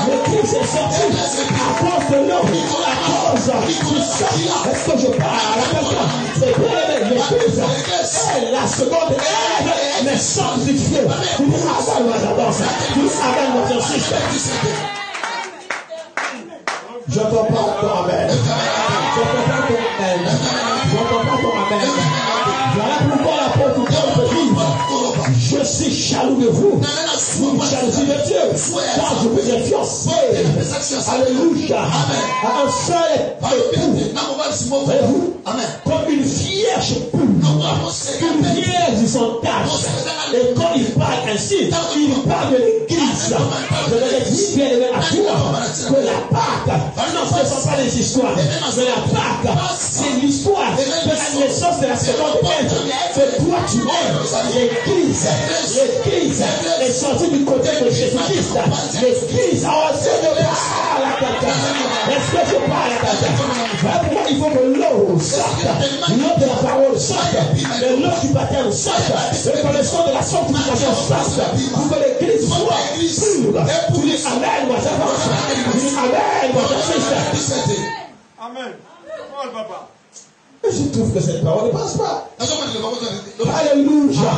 L'Église est sortie à cause de l'eau, à cause du sang. Est-ce que je parle à quelqu'un? C'est bien l'Église est la seconde Ève, mais sanctifiée. Tu dis Amen, moi j'adore ça. Tu dis Amen, moi j'insiste. J'entends pas ton Amen. J'entends pas ton Amen. J'entends pas ton Amen. Voilà pourquoi l'apôtre Paul peut dire, je suis jaloux de vous. Vous jalousie de Dieu. Car je vous ai fiancé. Alléluia. À un seul époux. Voyez-vous? Comme une vierge pure. Une vierge de son âge. Et quand il parle ainsi, il parle de l'église. Je vais dire bien aimé à toi que la Pâque, non, ce ne sont pas les histoires, mais la Pâque, c'est l'histoire de la naissance de la seconde Ève. Que toi tu es l'église. L'église est sortie du côté de Jésus-Christ. L'église a aussi de parle à quelqu'un. Est-ce que je parle à quelqu'un? Voilà pourquoi il faut que l'eau sorte, l'eau de la parole sorte, et l'eau du baptême sorte, et que le sang de la sanctification sorte, pour que l'église soit pure. Tu dis Amen, moi j'avance. Tu dis Amen, moi j'insiste. Amen. Oh, papa. Je trouve que cette parole ne passe pas. Alléluia.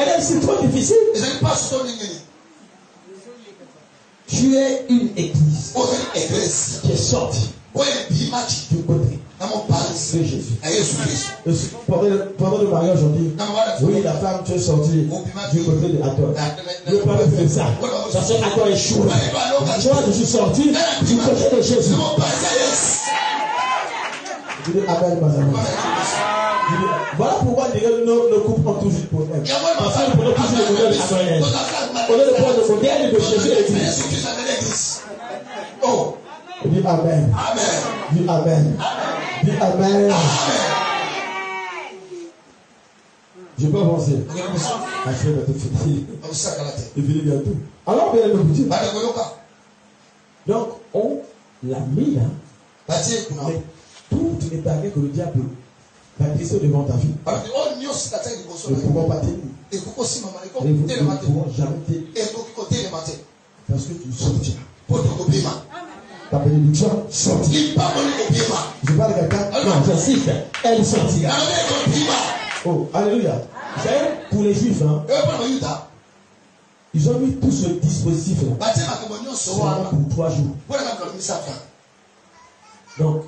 Elle est si trop difficile. Tu es une église qui est sortie du côté de Jésus. Pendant le mariage, on dit oui, la femme, tu es sortie du côté de Adam. Je ne parle plus de ça. Ça c'est Adam échoué. Moi, je suis sorti du côté de Jésus. Je dis Amen, madame. Voilà pourquoi nos couples ont toujours le problème. Parce que nous prenons toujours le modèle d'Israël. Au lieu de prendre le modèle de Jésus et l'église. Oh, dis Amen. Dis Amen. Dis Amen. Je peux avancer. Après, il va te finir. Il finit bientôt. Alors, bien aimé, donc, on l'a mis là. Mais tout n'est pas que le diable va glisser devant ta vie. Ne pouvons pas t'aider. Ne pouvons jamais t'aider. Parce que tu sortiras. Ta bénédiction sortira. Je parle de quelqu'un. Non, j'insiste. Elle sortira. Oh, alléluia. Vous savez, pour les juifs, hein, Ils ont mis tout ce dispositif-là batie makambo nyonso wana pour 3 jours. mpona kaka kolomisa ata Donc,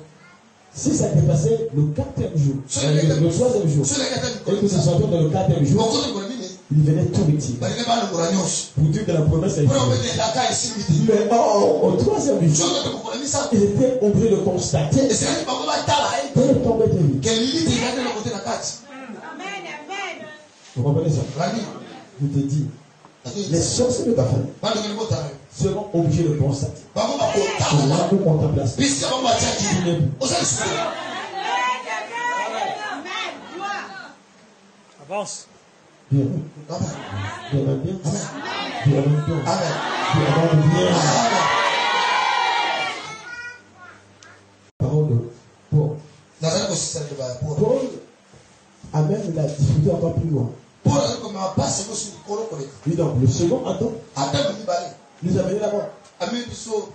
si ça dépassait le 4e jour, le 3e jour, soki et que ce soit dans le 4e jour, bokoto kola nini il venait tout retirer. balingi balongola nyonso Pour dire que la promesse est mpona finie. obetendaka esimbi te Mais au 3e jour, soki tokokolomisa il était obligé de constater esekaki bango batala ete que tombait de lui. ke lilite ezali na kote na kati Vous comprenez ça? rani Je te dis, les sorciers de ta famille bandokeli botala seront obligés de constater. bango Que bakotala l'amour contemplation. bisika bango batiaki ozali sukulu Avance. Bien, amen bien, bien, bien, bien, bien, amen bien, bien. Parole de Paul. nazali kosisa liloba ya polo Paul amène la difficulté encore plus loin. polo azali komema basi yango soki likolo koleka Lui donc, le second Adam adamu mibale nous a mené là-bas. amemi biso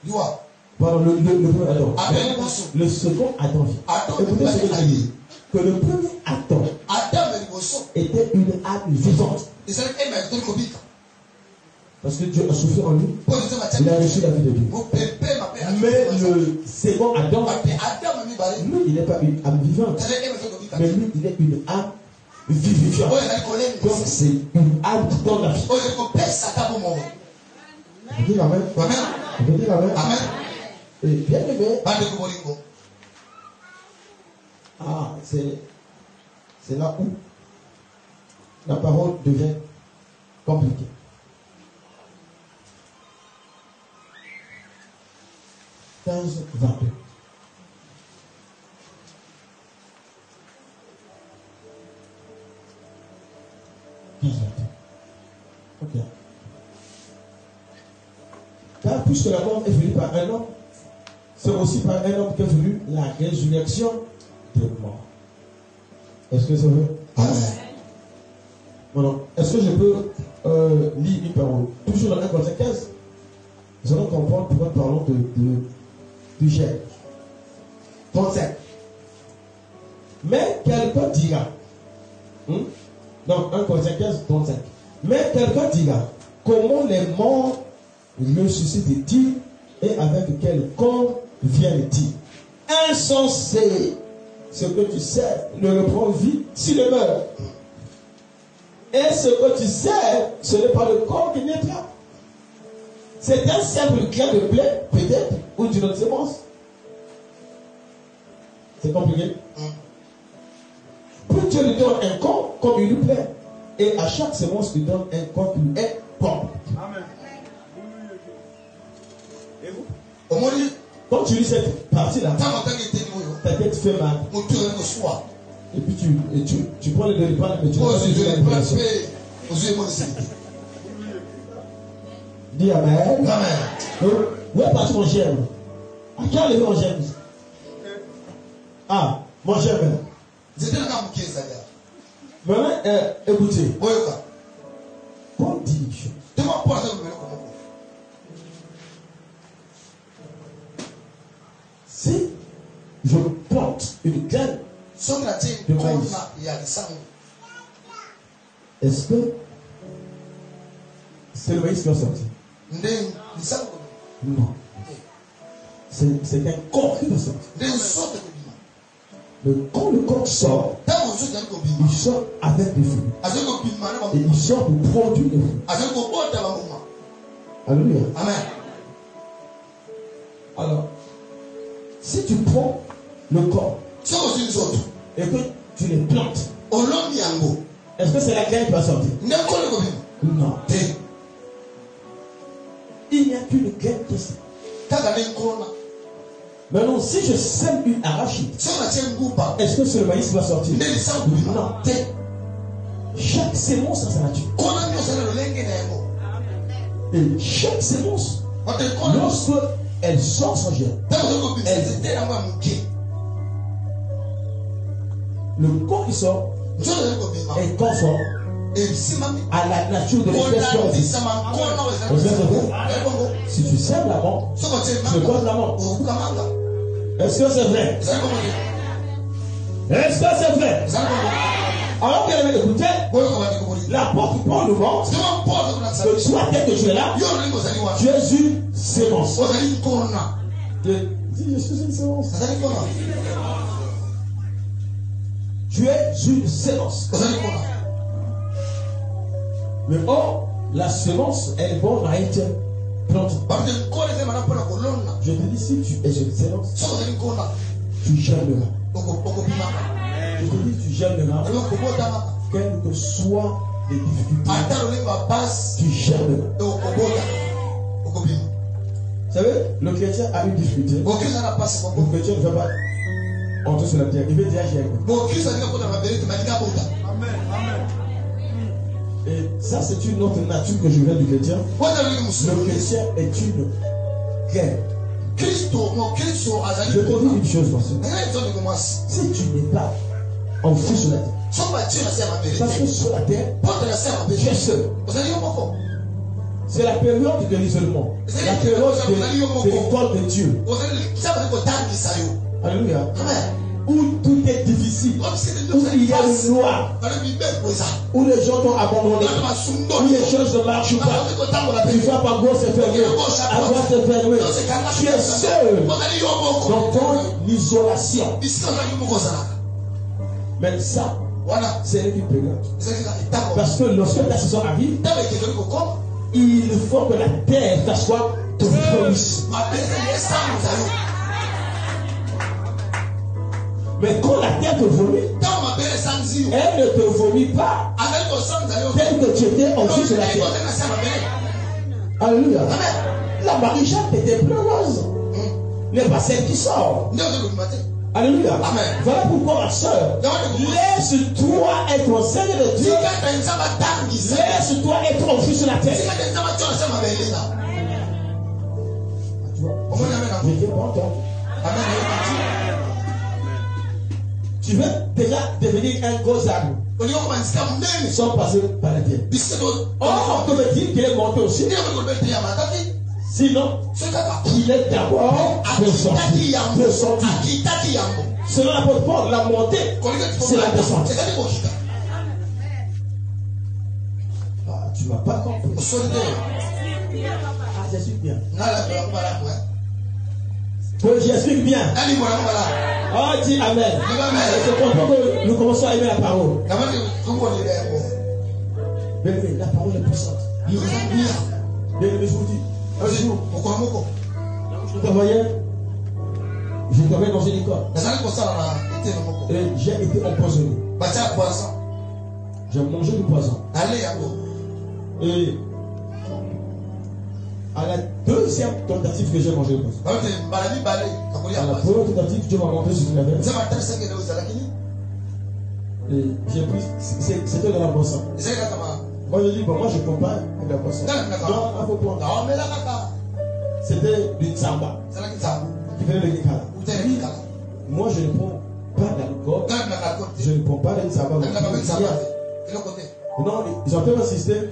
liwa Pardon, le premier Adam. amemi biso Le second Adam vient. Adam Écoutez ce que je dis. Que le premier Adam adamu ya liboso était une âme vivante. ezalaki ema ya kitoli kobika Parce que Dieu a soufflé en lui. mpo nzambe Il a atiaki reçu la vie de Dieu. mopempema mpe Mais le second Adam, mpe adamu mibale lui, il n'est pas une âme vivante. ezalaki ema ya kitoli kobika Mais lui, il est une âme vivifiante. oyo ezali Donc, kolenga c'est une âme qui donne la vie. oyo ezali kopesa ata bomoko Vous dites Amen. amen Vous dites Amen. amen Et bien aimé, bandeko bolingo c'est là où la parole devient compliquée. « 15, 22. Ok. Car puisque la mort est venue par un homme, c'est aussi par un homme qu'est venue la résurrection des morts. Est-ce que c'est vrai? amen Voilà. Est-ce que je peux lire une parole? Toujours dans 1 Corinthiens 15. Nous allons comprendre pourquoi nous parlons du gel. 35. Mais quelqu'un dira, donc 1 Corinthiens 15, 35. Mais quelqu'un dira, comment les morts ressuscitent-ils et avec quel corps viennent-ils? Insensé, ce que tu sais, le reprend vie s'il meurt. Et ce que tu sais, ce n'est pas le corps qui naîtra. C'est un simple grain de blé, peut-être, ou d'une autre semence. C'est compliqué. Plus Dieu lui donne un corps comme il lui plaît. Et à chaque semence, il donne un corps qui lui est propre. Amen. Et vous? omoni Quand tu lis cette partie-là, ntango ntango eteli oyo ta tête fait mal. motu ezali koswa Et puis tu prends le délipane, mais tu n'as oyo pas ozwi besoin de lepra l'information. mpe ozwi emoniseli te Dis Amen. amen Donc, où est parti mon germe? À qui a levé mon germe? Ah, mon germe. nzete nanga moke ezali awa Maintenant, écoutez, oyoka Paul dit une chose. tema mpo aza komeloko moko Si je plante une graine, soki natie De maïs. nkona ya lisango est-ce que c'est le maïs qui va sortir? nde lisango Non. C'est un corps qui va sortir. nde nzoto kobima Mais quand le corps sort, ntango nzoto ezali kobima il sort avec des fruits. azali kobima na Et bambuma il sort pour produire des fruits. azali kobota bambuma Alléluia. amen Alors, si tu prends le corps soki ozwi nzoto et que tu les plantes, olombi yango est-ce que c'est la graine qui va sortir? nde nkona kobima Non. te Il n'y a qu'une graine qui sort. kaka nde nkona Maintenant, si je sème une arachide, soki natie nguba est-ce que c'est le maïs qui va sortir? nde lisango kobima Non. te Chaque sémence a sa nature. nkona nyonso ezali lolenge na yango Et chaque sémence, wate nkona lorsque elle sort son germe, ntango ozali kobima nzete yango ya moke le corps qui sort nzoto ezali kobima est conforme esimami à la nature de l'espèce qui a dit. kolandisama nkona oyo ezali bongo Si tu sèmes la mort, soki otie tu manga donnes la mort. okobuka manga Est-ce que c'est vrai? ezali bongo te Est-ce que c'est vrai? ezali bongo Alors, bien aimé, écoutez, boyoka bandeko bolingo l'apôtre Paul Paul nous montre que toi, dès que tu es là, tu es une sémence. Dis, je suis une sémence. Tu es une sémence. Mais or, la sémence, elle est bonne à être plantée. Je te dis, si tu es une sémence, tu germeras. Je te dis, tu germeras. Quelles que soient les difficultés, tu germeras. Vous savez, le chrétien a une difficulté. Le chrétien ne va pas entrer sur la terre. Il veut dire j'ai Et ça, c'est une autre nature que je viens du chrétien. Le chrétien est une guerre. Je te dis une chose, parce que si tu n'es pas enfoui sur la terre, parce que sur la terre, tu es seul. C'est la période de l'isolement, la période de l'école de Dieu. Alléluia. Où tout est difficile, où il y a une loi, où les gens t'ont abandonné, où les choses ne marchent pas. Tu vas par gauche c'est fermé, à droite c'est fermé. Tu es seul dans ton isolation. Mais ça, c'est une période. Parce que lorsque ta saison arrive, il faut que la terre t'assoie te vomisse. Mais quand la terre te vomit, elle ne te vomit pas tel que tu étais en dessous de la terre. Alléluia. La Marie-Jacques était pleureuse, n'est pas celle qui sort. Alléluia. Amen. Voilà pourquoi ma soeur, laisse-toi être au Seigneur de Dieu. Laisse-toi être en sur la terre. Je ne vais pas entendre. Tu veux déjà devenir un gros arbre sans passer par la terre. Or, on peut dire qu'il est monté aussi. Sinon, il est d'abord descendu. Selon l'apôtre Paul, la montée, c'est la descente. Ah, tu ne m'as pas compris. Ah, j'explique bien. J'explique bien. Oh, dis Amen. Je comprends que nous commençons à aimer la parole. Mais la parole est puissante. Bien, je vous dis. Un jour, je travaillais dans une école. Et j'ai été empoisonné. J'ai mangé du poison. Et à la deuxième tentative que j'ai mangé le poison, à la première tentative, Dieu m'a montré ce qu'il avait. Et j'ai pris, c'était de la boisson. Moi je dis, bon, moi je ne prends pas de la boisson. Donc, il faut prendre. C'était du Tsamba qui venait de Nikala. Moi je ne prends pas d'alcool. Je ne prends pas de Tsamba. Non, ils ont fait un système.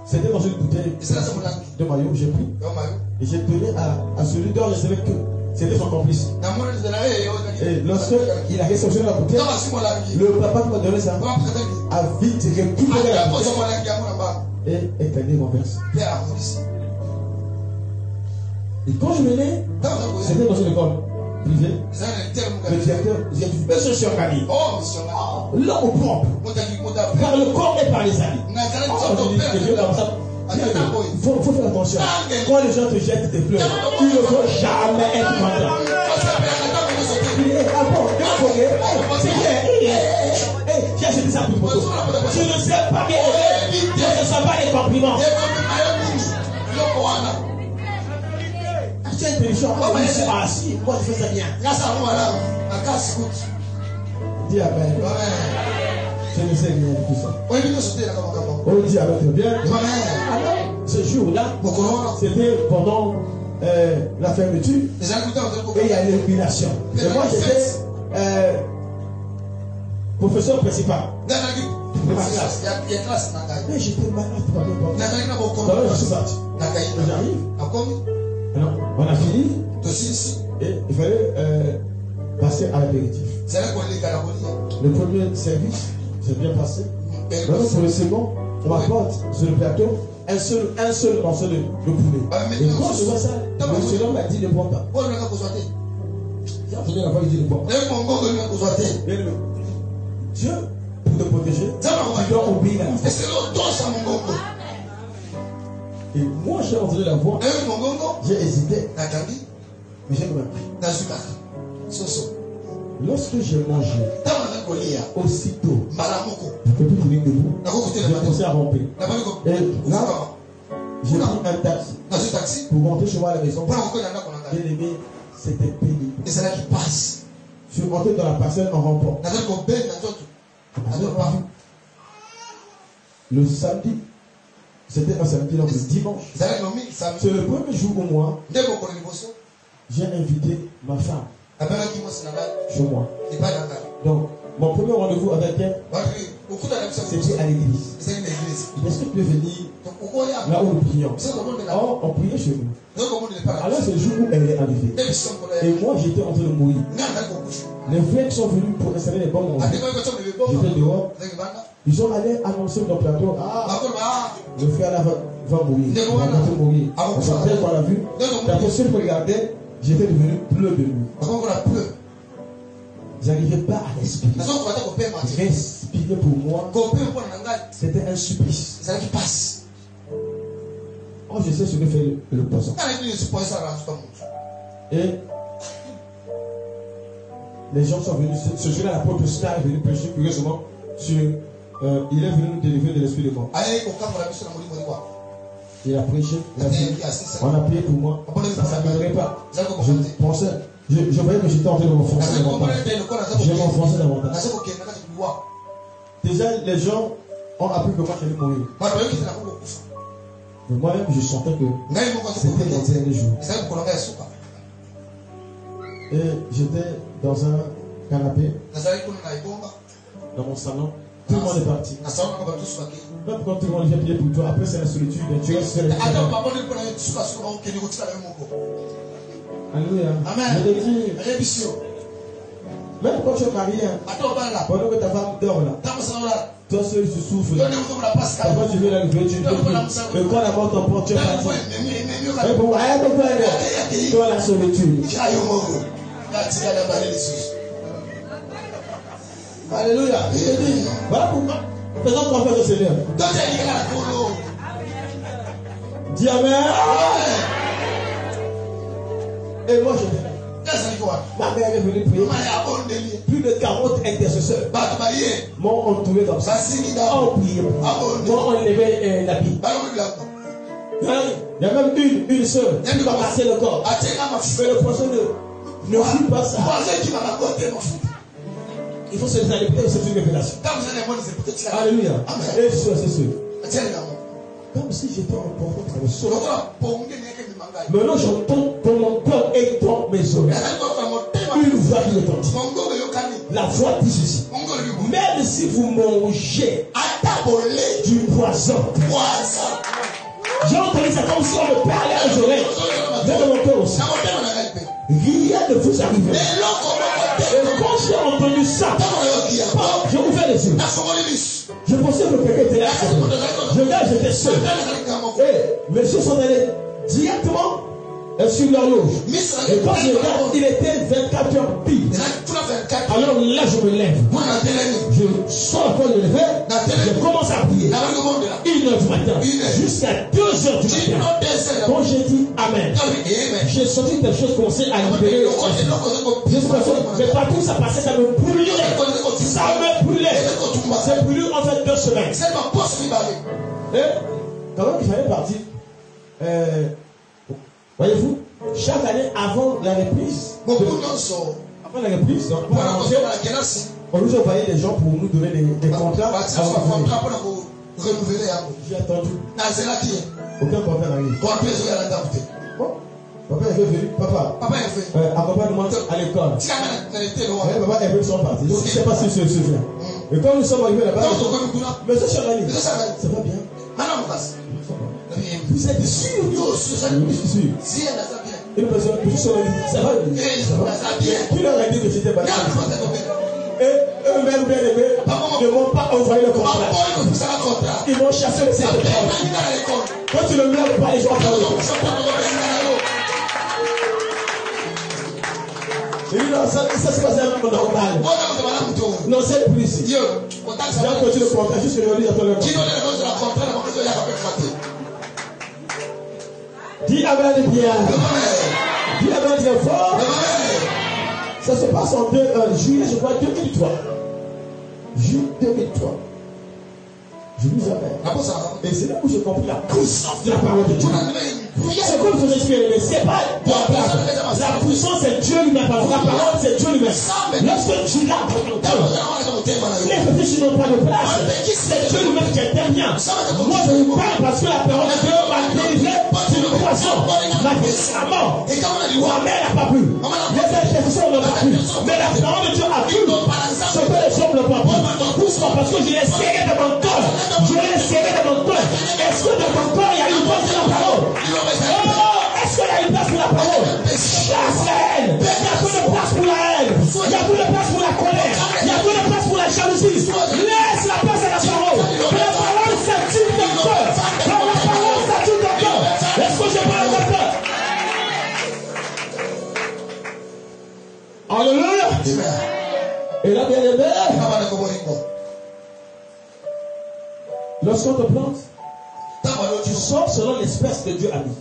C'était dans une bouteille de maillot. J'ai pris. Et j'ai donné à celui dont je savais que c'était son complice. Et lorsque il a réceptionné la bouteille, le papa qui m'a donné ça a vite récupéré la bouteille et est allé renverser. Et quand je venais, c'était dans une école privée. Le directeur, j'ai dit, monsieur Chirkani, l'homme propre, par le corps et par les amis. Il faut faire attention. Quand les gens te jettent des fleurs, tu ne veux jamais être content. Ah bon, c'est bien. J'ai acheté ça pour photo. Tu ne sais pas bien aimer. Ce ne sont pas des compliments. Tu es intelligent. Je suis assis. Moi, je fais ça bien. Dis Amen. Je ne sais rien de tout ça. On dit Amen très bien. Alors, ce jour-là, c'était pendant la fermeture et il y a l'illumination. Et moi, j'étais professeur principal de ma classe. Mais j'étais malade pendant je suis parti. J'arrive. Alors, on a fini et il fallait passer à l'apéritif. Le premier service s'est bien passé. Maintenant, pour le second, on m'apporte sur le plateau un seul morceau de poulet. Et quand je vois ça, le monsieur m'a dit ne bois pas. J'ai entendu la voix qui dit ne bois pas. Bien aimé, Dieu, pour te protéger, tu dois obéir à la voix. Et moi, j'ai entendu la voix, j'ai hésité, mais j'ai compris. Lorsque j'ai mangé, aussitôt, je peux plus tenir debout, j'ai commencé à ramper. Et là, j'ai pris un taxi pour rentrer chez moi à la maison. Bien aimé, c'était pénible. Et c'est là qui passe. Je suis rentré dans la parcelle en rampant. Le samedi, c'était un samedi, donc le dimanche. C'est le premier jour où moi, j'ai invité ma femme chez moi. Donc, mon premier rendez-vous avec elle, c'était à l'église. Est-ce que tu peux venir là où nous prions? Or, on priait chez nous. Alors, c'est le jour où elle est arrivée. Et moi, j'étais en train de mourir. Les frères sont venus pour installer les bombes. J'étais dehors. Ils sont allés annoncer dans le plateau. Le frère là va mourir. Il va mourir. Après qu'on l'a vu, d'après ceux qui regardaient, j'étais devenu bleu de lui. J'arrivais pas à respirer. Respirer pour moi, c'était un supplice. Oh, je sais ce que fait le poisson. Et les gens sont venus. Ce jour-là, l'apôtre Star est venu prêcher curieusement sur. Il est venu nous délivrer de l'esprit de mort. Il a prêché. On a prié pour moi. Ça ne m'aimerait pas. Je pensais. Je voyais que j'étais en train de m'enfoncer davantage. Je m'enfonçais davantage. Déjà, les gens ont appris que moi j'allais mourir. Mais moi-même, je sentais que c'était mon dernier jour. Et j'étais dans un canapé, dans mon salon. Tout le monde est parti. Même quand tout le monde vient prier pour toi, après c'est la solitude. Tu restes seul. Alléluia. Amen. Je te dis, même quand tu es marié, pendant que ta femme dort là, toi seul tu souffles. Quand tu viens l'arriver, tu te dis, et quand la mort t'emporte, tu es parti. Mais bon, toi la solitude. Alléluia. Je te dis, voilà pourquoi. Faisons confiance au Seigneur. Dis Amen. Et moi je ma mère est venue prier. Plus de 40 intercesseurs m'ont entouré comme ça. On prié. M'ont enlevé la Bible. Il y a même une sœur qui m'a cassé le corps. Mais le poisson ne fit pas ça. Il faut se désalébrer, c'est une révélation. Alléluia. Et c'est sûr. Comme si j'étais emporté par le sol. Maintenant, j'entends dans mon corps et dans mes oreilles une voix qui retentit. La voix dit ceci. Même si vous mangez du poison, j'ai entendu ça comme si on me parlait aux oreilles. Dans mon cœur aussi. Rien ne vous arrive. Et quand j'ai entendu ça, j'ai ouvert les yeux. Je pensais que quelqu'un était là. Je regarde, j'étais seul. Et mes yeux sont allés directement sur l'horloge. Et quand je regarde, il était 24 heures pile. Alors là, je me lève. Je sors la porte de lever. Je commence à prier. 1h du matin. Jusqu'à 2h du matin. Quand j'ai dit Amen, j'ai senti des choses commencer à libérer. Mais partout ça passait, ça me brûlait. Ça me brûlait. C'est brûlé en fait 2 semaines. Et quand même, il fallait partir. Voyez-vous, chaque année avant la reprise, avant la reprise, on nous envoyait des gens pour nous donner des contrats. J'ai attendu. Aucun contrat n'arrive. Bon, papa est venu. Papa, accompagne-moi à l'école. Papa et son parti. Je ne sais pas si c'est ce vient. Et quand nous sommes arrivés là-bas, mais c'est Chanali. Ça va bien. Vous êtes sûr? Je suis sûr. Une personne, je suis Chanali. Ça va bien. Qui leur a dit que j'étais battu? Et eux-mêmes, bien aimés, ne vont pas envoyer le contrat. Ils vont chasser le Saint-Esprit. Quand tu ne meurs pas, ils vont faire le contrat. Il dit non, ça c'est pas un peu normal. Non, c'est plus ici. Je vais continuer le contrat, juste que je vais dire à ton nom. Dis Amen bien. Dis Amen bien fort. Ça se passe en juillet, je crois, 2003. Juillet 2003. Je dis Amen. Et c'est là où j'ai compris la puissance de la parole de Dieu. C'est comme son esprit, mais c'est pas la puissance, c'est Dieu lui-même. La parole, c'est Dieu lui-même. Lorsque tu l'as dans ton cœur, les petits n'ont pas de place. C'est Dieu lui-même qui intervient. Moi, je vous parle parce que la parole de Dieu m'a délivré d'une poisson. La mort. Ma mère n'a pas pu. Les intercessions n'ont pas pu. Mais la parole de Dieu a pu. Ce que les hommes n'ont pas pu. Pourquoi? Parce que je l'ai serré dans mon corps. Je l'ai serré dans mon corps. Est-ce que dans mon corps, il y a une place pour la parole? Oh, est-ce qu'il y a une place pour la parole? Chasse la haine. Il n'y a plus de place pour la haine. Il n'y a plus de place pour la colère. Il n'y a plus de place pour la jalousie. Laisse la place à la parole. La parole s'attire ton cœur. La parole s'attire ton cœur. Est-ce que je parle de cœur? Alléluia. Et là, bien aimé, lorsqu'on te plante, tu sors selon l'espèce que Dieu a mis.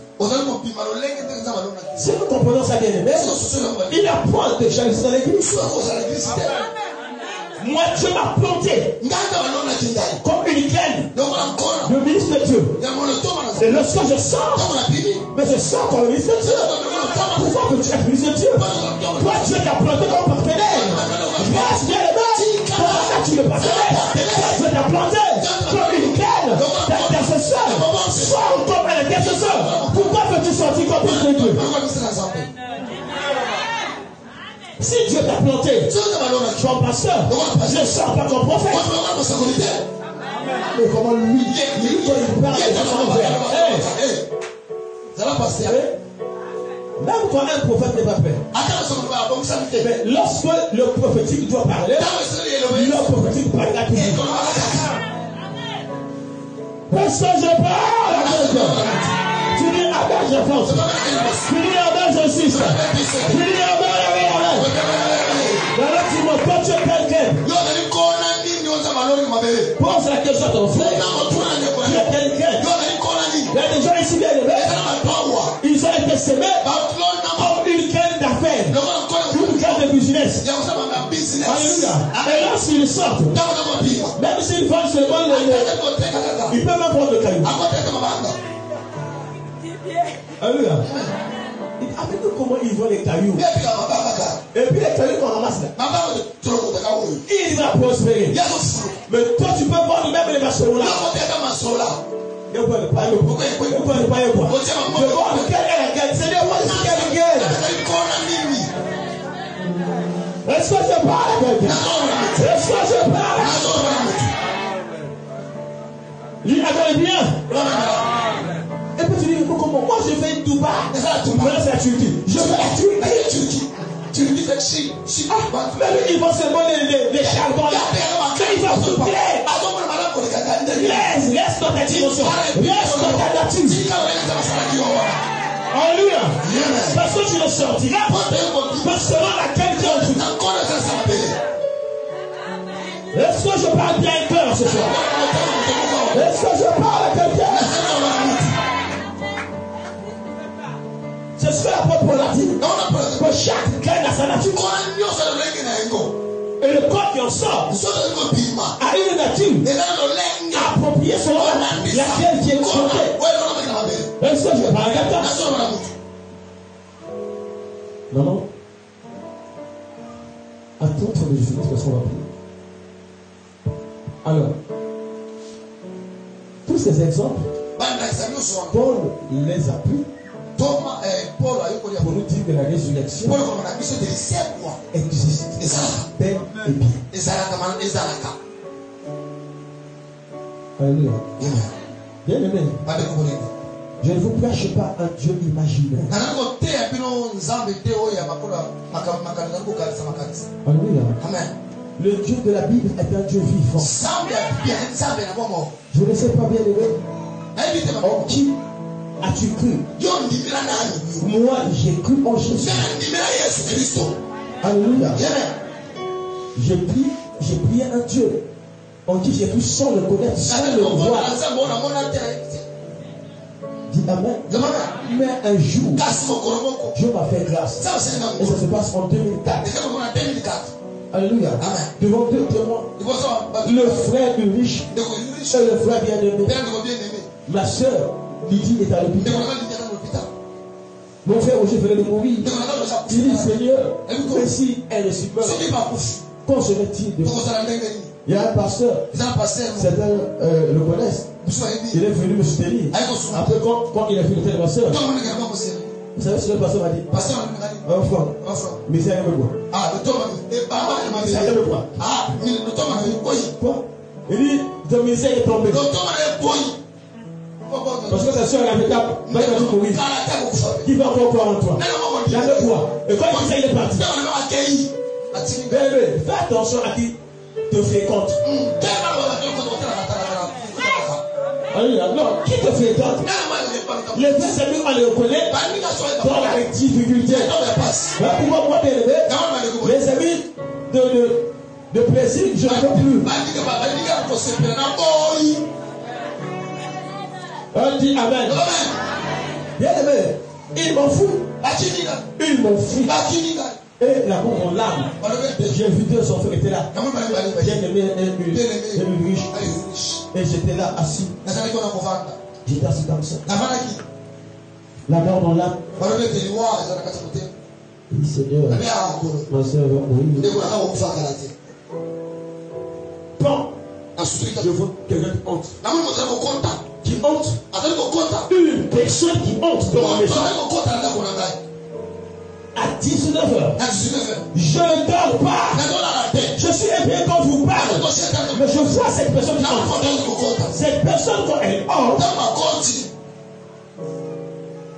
Si nous comprenons ça, bien aimé, il apprend déjà dans l'église. Moi, Dieu m'a planté comme une graine, le ministre de Dieu. Et lorsque je sors, mais je sors comme le ministre de Dieu. Pourquoi que tu es le ministre de Dieu? Toi, Dieu t'a planté comme partenaire. Reste bien aimé. Pourquoi tu es partenaire? Toi, Dieu t'a planté comme une graine d'intercesseur. Sors comme un intercesseur. Pourquoi veux-tu sortir comme ministre de Dieu? Si Dieu t'a planté comme pasteur, je ne sors pas comme prophète. Mais comment lui, il parle même quand un prophète n'est pas fait. Mais lorsque le prophétique doit parler, le prophétique parlera toujours. Parce que je parle avec Dieu. Tu dis Amen, je pense. Tu dis Amen, j'insiste. Tu dis Amen. Alors tu me quand tu es quelqu'un. Pose la question à ton frère. Tu es quelqu'un. Il y a des gens ici bien élevés. Ils ont été semés comme une graine d'affaires. Une graine de business. Alléluia. Et lorsqu'ils sortent, même s'ils vendent seulement ils peuvent même prendre le caillou. Alléluia. Avec nous, comment ils vendent les cailloux. Et puis les cailloux qu'on ramasse là. Il va prospérer. Mais toi, tu peux vendre même les masseaux là. Je vois le paille. Je vois le paille. Je vois quelle est. C'est le moi qui est. Est-ce que je parle à quelqu'un? Est-ce que je parle? Il avait bien. Et puis tu dis, comment moi je vais Dubaï? Maintenant c'est la Turquie. Je vais la Turquie. Tu lui dis que si. Mais lui, il va seulement les charbons là. Il va tout plaire. Laisse dans ta dimension. Laisse dans ta nature. Alléluia. Parce que tu le sortiras. Parce que selon laquelle tu es. Est-ce que je parle bien un cœur ce soir? Est-ce que je parle à quelqu'un? C'est ce que l'apôtre Paul a dit. Que chaque graine a sa nature. Et le corps qui en sort a une nature appropriée selon laquelle qui est comptée. Est-ce que je parle à quelqu'un? Non, non. Attends, je finis parce qu'on va prier. Alors, tous ces exemples, Paul les a pris pour nous dire que la résurrection existe bel et bien. Alléluia. Bien aimé, je ne vous prêche pas un Dieu imaginaire. Alléluia. Amen. Le Dieu de la Bible est un Dieu vivant. Je ne sais pas bien aimé. En qui as-tu cru? Moi, j'ai cru en Jésus. Alléluia. J'ai prié un Dieu en qui j'ai cru sans le connaître, sans le voir. Dis Amen. Mais un jour, Dieu m'a fait grâce. Et ça se passe en 2004. Alléluia. Devant deux témoins. Le frère du riche et le frère bien-aimé. Ma soeur Lydie est à l'hôpital. Mon frère Roger venait de mourir. Il dit Seigneur, et si elle est meurt, qu'en serait-il de moi? Il y a un pasteur, certains le connaissent. Il est venu me soutenir. Après, quand il a vu le frère de ma soeur, vous savez ce que le pasteur m'a dit? Un franc. Mais c'est un peu quoi? C'est un peu quoi? Quoi? Il dit, ton misère est tombé. Parce que ta soeur est aveugle, va tout mourir. Qui va encore croire en toi? Il y a le quoi? Et quand il dit ça, il est parti. Bébé, fais attention à qui te fréquente. Non, qui te fréquente? Les deux amis, on les reconnaît dans la difficulté. Pour moi, bien aimé, les amis de plaisir, je ne veux plus. On dit Amen. Bien aimé, ils m'en foutent. Ils m'en foutent. Et la cour en larmes. J'ai vu deux enfants qui étaient là. Bien aimé et une riche. Et j'étais là assis. J'étais assis comme ça. La mort dans l'âme. Il dit Seigneur, ma soeur va mourir. Bon, je vois quelqu'un qui honte. Qui honte. Une personne qui honte dans ma maison. À 19h. Je ne dors pas. Je suis éveillé quand je vous parle. Mais je vois cette personne qui honte. Cette personne, quand elle honte,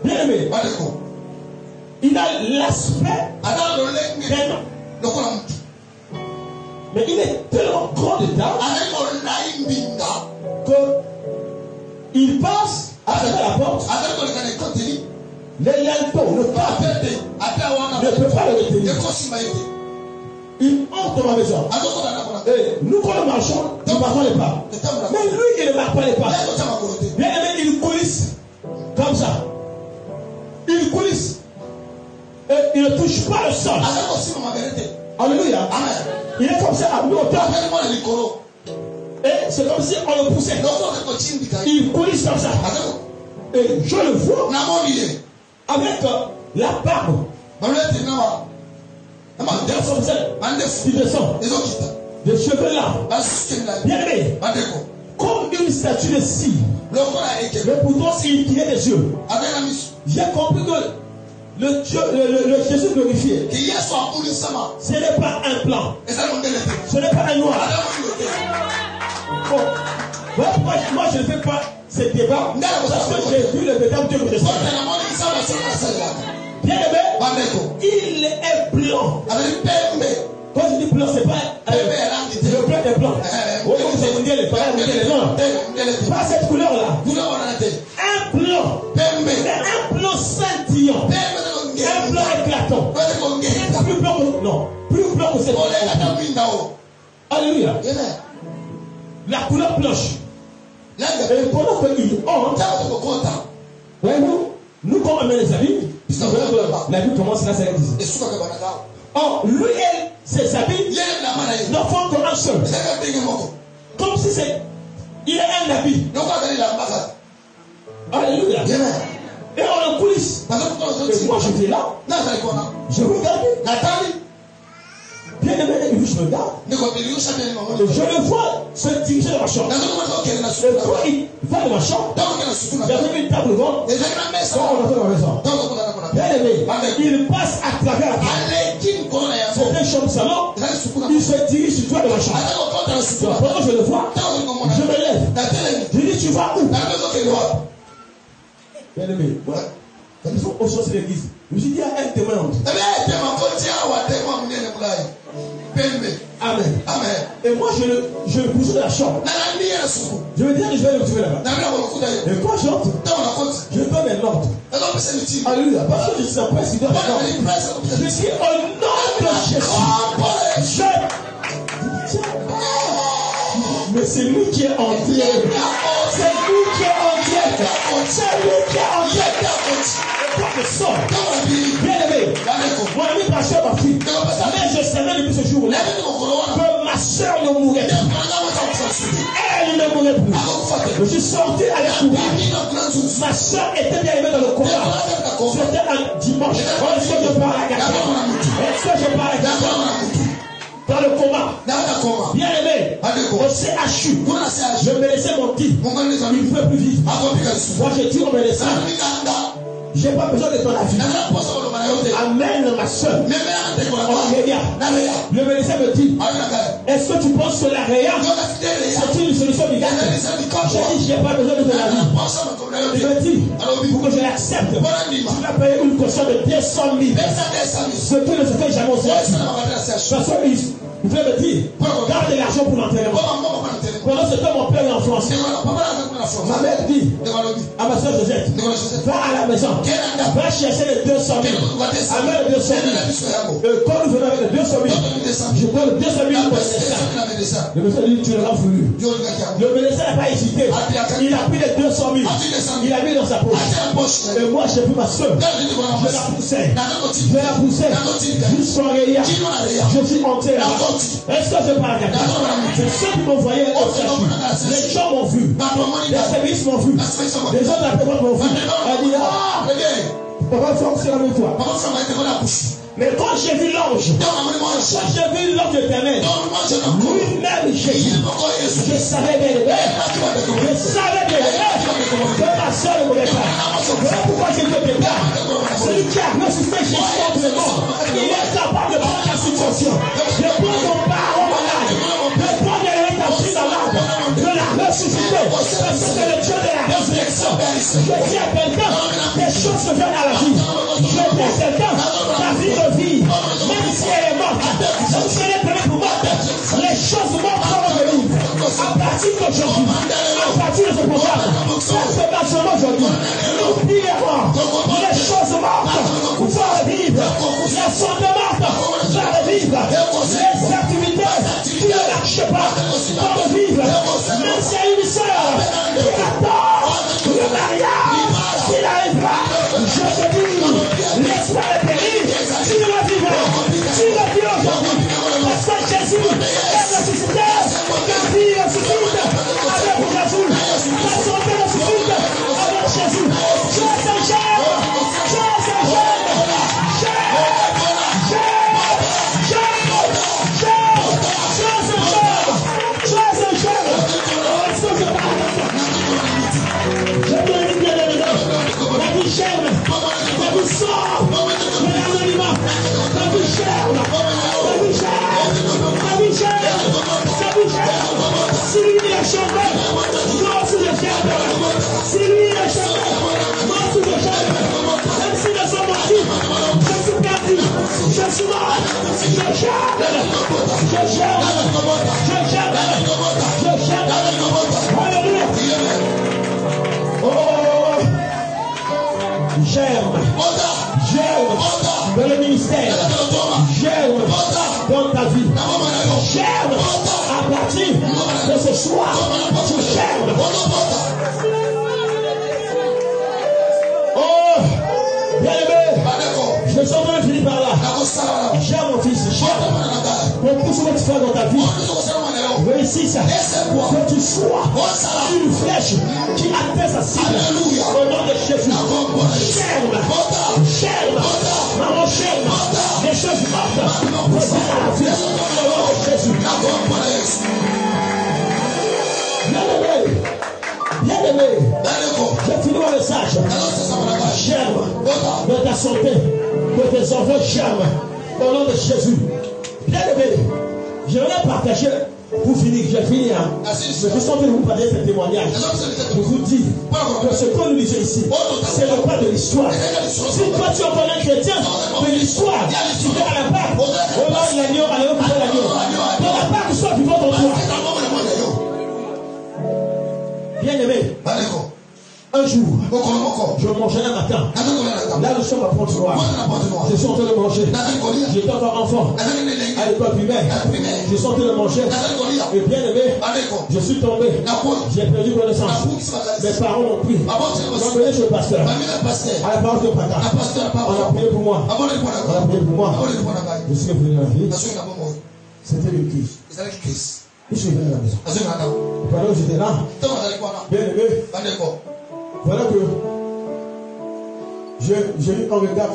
bien aimé, il a l'aspect d'un homme. Mais il est tellement grand d'état qu'il passe à travers la porte. Les laltos, le pape ne peut pas le retenir. Il entre dans ma maison. Et nous, quand nous marchons, nous ne marchons les pas. Mais lui, il ne marche pas les pas. Bien aimé, il coulisse comme ça. Il coulisse. Et il ne touche pas le sol. Alléluia. Il est comme ça à mi-hauteur. Et c'est comme si on le poussait. Il coulisse comme ça. Et je le vois avec la barbe. Il descend. Les cheveux là. Bien aimé. Comme une statue de cire. Mais pourtant, il tirait des yeux. J'ai compris que le Jésus glorifié, ce n'est pas un blanc. Ce n'est pas un noir. Bon. Moi, je ne fais pas ce débat parce que j'ai vu le véritable Dieu me descendre. Bien aimé, il est blanc. Quand je dis blanc, c'est pas le blanc est blanc. Oui, comme ça vous dit les parents, vous dites les noirs. Pas cette couleur-là. Un blanc. Mais un blanc scintillant. Un blanc éclatant. Plus blanc que non. Plus blanc que cette couleur. Alléluia. La couleur blanche. Et pendant qu'il honte, nous quand on met les habits, la vie commence là, c'est la dizaine. Or, lui et ses habits ne font qu'un seul. Comme si c'est. Il est un habit. Alléluia. Et on le coulisse. Et moi j'étais là. Je regardais. Bien aimé, je regarde. Et je le vois se diriger dans ma chambre. Et quand il va dans ma chambre, il y avait une table ronde. Quand on entre dans la maison. Bien aimé, il passe à travers la table. C'était un chambre salon. Il se dirige sur toi de ma chambre. Pendant que je le vois, je me lève. Je dis, tu vas où? Bien aimé, voilà. Il faut au sens de l'église. Je me suis dit, il y a un témoin. Amen. Amen. Et moi, je le pousse de la chambre. Je veux dire que je vais le trouver là-bas. Et quand j'entre, je donne un ordre. Alléluia. Parce que je suis un président. Je suis au nom de Jésus. Mais c'est lui qui est en Dieu. C'est lui qui est en Dieu. C'est lui qui est en Dieu. Et quand je sors, bien aimé, mon ami pasteur m'a fille, mais je savais depuis ce jour-là que ma soeur ne mourrait plus. Elle ne mourrait plus. Je suis sorti à la cour. Ma soeur était bien aimée dans le combat. C'était un dimanche. Est-ce que je parle à quelqu'un? Est-ce que je parle à quelqu'un? Dans le coma. Bien aimé. Au CHU. Je me laissais mentir. Il ne pouvait plus vivre. Moi j'ai dit on me laissait. J'ai pas besoin de ton avis. Amène ma soeur. Le médecin me dit, est-ce que tu penses que la réa c'est une solution miracle? J'ai dit, j'ai pas besoin de ton avis. Il me dit, pour que je l'accepte, tu vas payer une caution de 200 000. Ce qui ne se fait jamais au CHU. Parce que vous pouvez me dire, garde l'argent pour l'enterrement. Pendant ce temps, mon père est en France. Ma mère dit à ma soeur Josette, va à la maison, va chercher les 200 000. Amène les 200 000. Quand nous venons avec les 200 000, je donne 200 000 pour le médecin. Le médecin dit, tu l'auras voulu. Le médecin n'a pas hésité. Il a pris les 200 000. Il a mis dans sa poche. Et moi, j'ai pris ma soeur. Je la poussais. Jusqu'en Réa. Je suis enterré. Est-ce que je parle à quelqu'un? C'est ceux qui m'ont voyé au CHU. Les gens m'ont vu. Les services m'ont vu. Les gens de la présence m'ont vu. Elle dit, ah, papa, c'est la même fois. Mais quand j'ai vu l'ange, éternel, lui-même Jésus, je savais bien que ma soeur ne mourrait pas. Voilà pourquoi je ne peux pas. Celui qui a ressuscité Jésus contre le monde, il est capable de prendre la situation, de prendre mon parent malade, de prendre l'état malade, de la ressusciter, parce que c'est le Dieu de la résurrection. Je dis à quelqu'un, des choses se viennent à la vie. Je dis à quelqu'un, la vie revit, même si elle est morte, même si elle est prenée pour morte, les choses mortes vont revenir. À partir d'aujourd'hui, à partir de ce programme, personnellement aujourd'hui, nous prions, les choses mortes vont revivre, la santé morte va revivre, les activités qui ne marchent pas vont revivre, même s'il y a une sœur qui attend le mariage, s'il arrivera, je te dis, l'espoir est péri, tu le vivras, tu le vis aujourd'hui, parce que Jésus est ressuscité, la vie ressuscite avec Jésus, la santé ressuscite avec Jésus. Tu es un jeune, tu es un jeune, si lui est chanté, moi aussi je chante. Si lui est chanté, moi aussi je chante. Même si nous sommes morts, je suis perdu, je suis mort, je chante, je chante, je chante, je chante. Alléluia. Oh, j'aime dans le ministère, j'aime dans ta vie, j'aime à partir de ce soir, tu j'aime. Oh, bien aimé, je sens bien fini par là. J'aime mon fils, j'aime pour tout ce que tu fais dans ta vie. Réussisse, que tu sois une flèche qui atteint sa cible. Au nom de Jésus, j'aime, maman j'aime, les choses mortes, reviennent à la vie. Au nom de Jésus. Bien aimé, j'ai fini mon message. J'aime de ta santé, de tes enfants, j'aime. Au nom de Jésus. Bien aimé, j'aimerais partager. Pour finir, j'ai fini. Mais je sens que vous parlez de ce témoignage. Je vous dis que ce que nous lisons ici, c'est le pas de l'histoire. Si toi tu entends un chrétien de l'histoire, tu vas à la part, on va l'agneau, allez, on va l'agneau. Bien-aimé, Bandeko. un jour, Moko. je mangeais un matin. Là, je suis à ma porte noire. Je suis en train de manger. J'étais encore enfant. À l'école primaire. Je suis en train de manger. Et bien aimé, je suis tombé. J'ai perdu connaissance. Mes parents m'ont pris. M'ont donné chez le pasteur. À la parole de Pata. On a prié pour moi. On a prié pour moi. Je suis venu dans la vie. C'était le kiss. Je suis venu à la maison. Pendant que j'étais là, bien aimé, voilà que j'ai eu un regard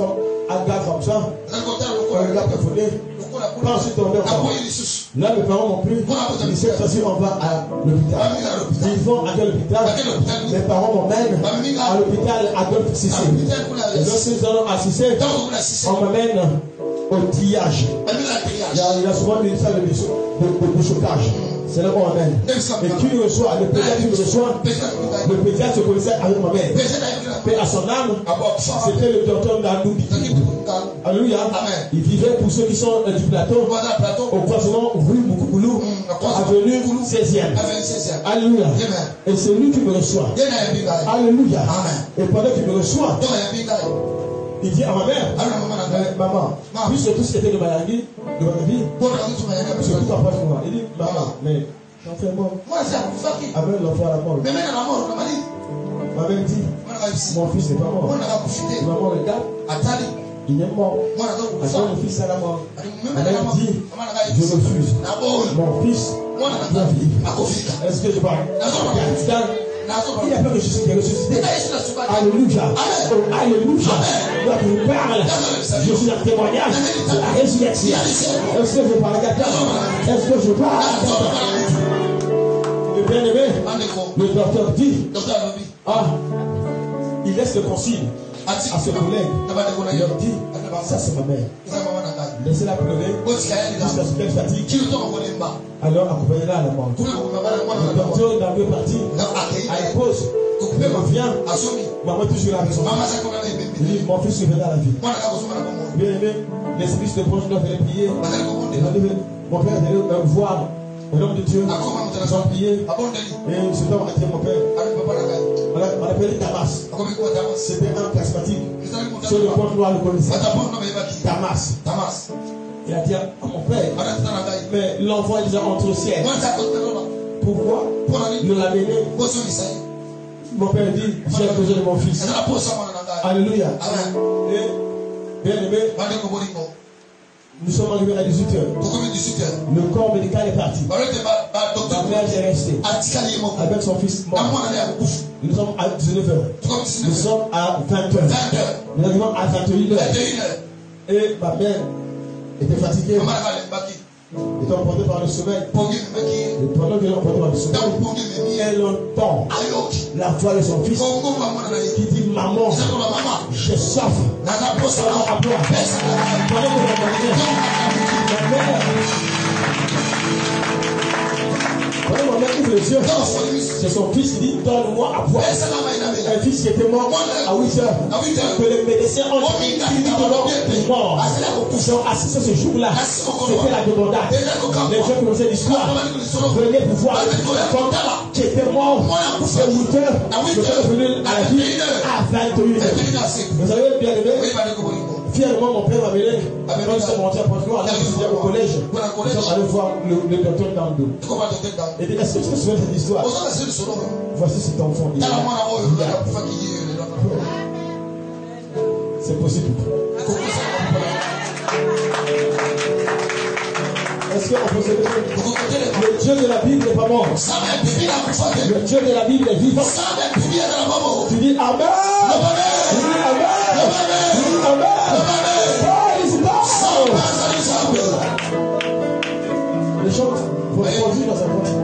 comme ça, un regard plafonné. Quand je suis tombé encore, là mes parents m'ont pris, ils disent que si on va à l'hôpital, ils vont à l'hôpital, mes parents m'emmènent à l'hôpital Adolphe Cissé. Et lorsqu'ils sont assistés, on m'amène au triage. Il y a souvent une salle de chocage. C'est là qu'on m'amène. Et qui me reçoit, le pédiatre qui me reçoit, le pédiatre se connaissait avec ma mère. Mais à son âme, c'était le docteur Nanoudi. Alléluia. Il vivait pour ceux qui sont du plateau, au croisement rue Moukoukoulou, avenue 16e. Alléluia. Et c'est lui qui me reçoit. Alléluia. Et pendant qu'il me reçoit, il dit à ma mère, maman, puisque tout ce qui était de ma vie, surtout papa pour moi. Il dit, maman, mais j'en fais mort. Avec l'enfant à la mort. Ma mère dit, mon fils n'est pas mort. Maman regarde, il est mort. Attends, mon fils est à la mort. Ma mère dit, je refuse. Mon fils doit vivre. Est-ce que je parle? Il a peur que je suis ressuscité. Alléluia. Alléluia. Quand je parle, je suis un témoignage de la résurrection. Est-ce que je parle? Est-ce que je parle? Le bien-aimé, le docteur dit, il laisse le consigne à ce collègue. Il leur dit, ça c'est ma mère. Laissez-la pleurer jusqu'à ce qu'elle fatigue. Alors accompagnez-la à la mort. Le docteur dans deux parties, à la pause, il revient. Maman est toujours à la maison. Il dit, mon fils reviendra à la vie. Bien aimé, l'esprit se penche, doit venir prier. Mon père est allé voir l'homme de Dieu. Ils ont prié. Et ce temps a été mon père. On appelait Damas. C'était un charismatique. Sur le point noir, le connaissait. Damas. Il a dit à mon père, mais l'enfant est déjà entre au ciel. Pourquoi ne l'amener? Mon père dit, j'ai besoin de mon fils. Alléluia. Et bien aimé, nous sommes arrivés à 18h. Le corps médical est parti. Ma mère est restée avec son fils mort. Nous sommes à 19h. Nous sommes à 20h. Nous arrivons à 21h. Et ma mère était fatiguée. Étant emportée par le sommeil. Et pendant qu'elle est emportée par le sommeil, elle entend la voix de son fils qui dit, maman, j'ai soif. Pendant que ma mère ouvre les yeux, c'est son fils qui dit, donne-moi à boire. Un fils qui était mort à 8h. Que les médecins ont dit qu'il est mort. Ils sont assis sur ce jour-là. C'était la demandade. Les gens qui connaissaient l'histoire venaient pour voir comme qui était mort à 8h. Le père est venu à la vie à 21h. Vous savez bien aimé, fièrement mon père m'a amené quand ils sont montés à Port-Noir, là je suis au collège. Ils sont allés voir le docteur dans le dos. Et dit, est-ce que tu te souviens de cette histoire? Voici cet enfant. C'est possible. Est-ce qu'on peut se lever? Le Dieu de la Bible n'est pas mort. Le Dieu de la Bible est vivant. Tu dis Amen. Tu dis Amen. Tu dis Amen. Les gens vont conduire dans sa voiture.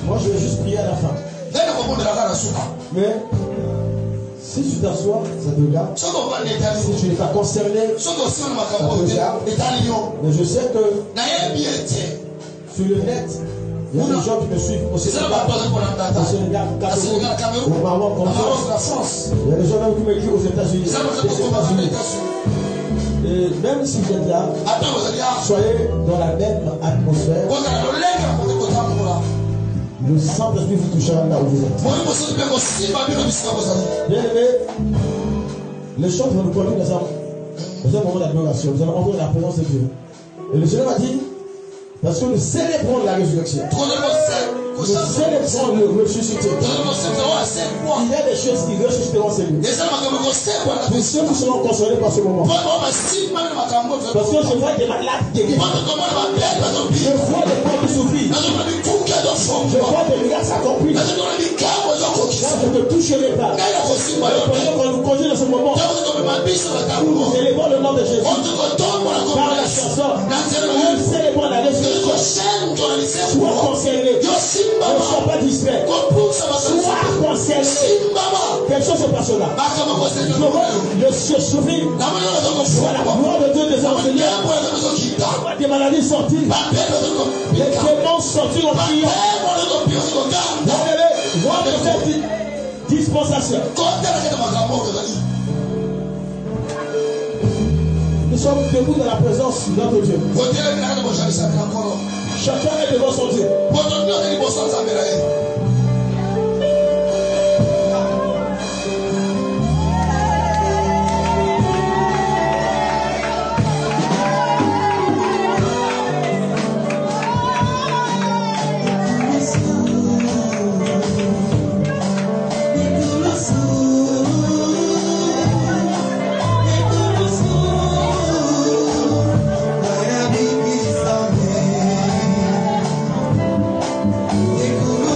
Moi, je vais juste prier à la fin. Mais si tu t'assois, ça te regarde. Si tu n'es pas concerné, ça te regarde. Mais je sais que sur le net, il y a des gens qui me suivent au Sénégal, au Maroc, en France. Il y a des gens même qui m'écrivent aux États-Unis. Et même si vous êtes là, soyez dans la même atmosphère. Le Saint-Esprit vous touchera là où vous êtes. Bien aimé, les chants vont nous conduire dans un moment d'adoration. Nous allons entendre la présence de Dieu. Et le Seigneur m'a dit, parce que nous célébrons la résurrection. Nous célébrons le ressuscité. Il y a des choses qui ressusciteront ces lieux. Pour ceux qui seront consolés par ce moment. Parce que je vois des malades guéris. Je vois des corps qui souffrent. Je vois des miracles s'accomplir. Moi, je ne te toucherai pas. Pendant qu'on nous conduit dans ce moment, nous célébrons le nom de Jésus. Par la chanson, nous célébrons la résurrection. Sois concerné. Ne sois pas distrait. Sois concerné. Quelque chose se passe là. Le ciel s'ouvrit. Voilà la gloire de Dieu des enseignants. Des maladies sorties. Les démons sortis en priant. Voir de cette dispensation. Nous sommes debout dans la présence de notre Dieu. Chacun est devant son Dieu. Écoute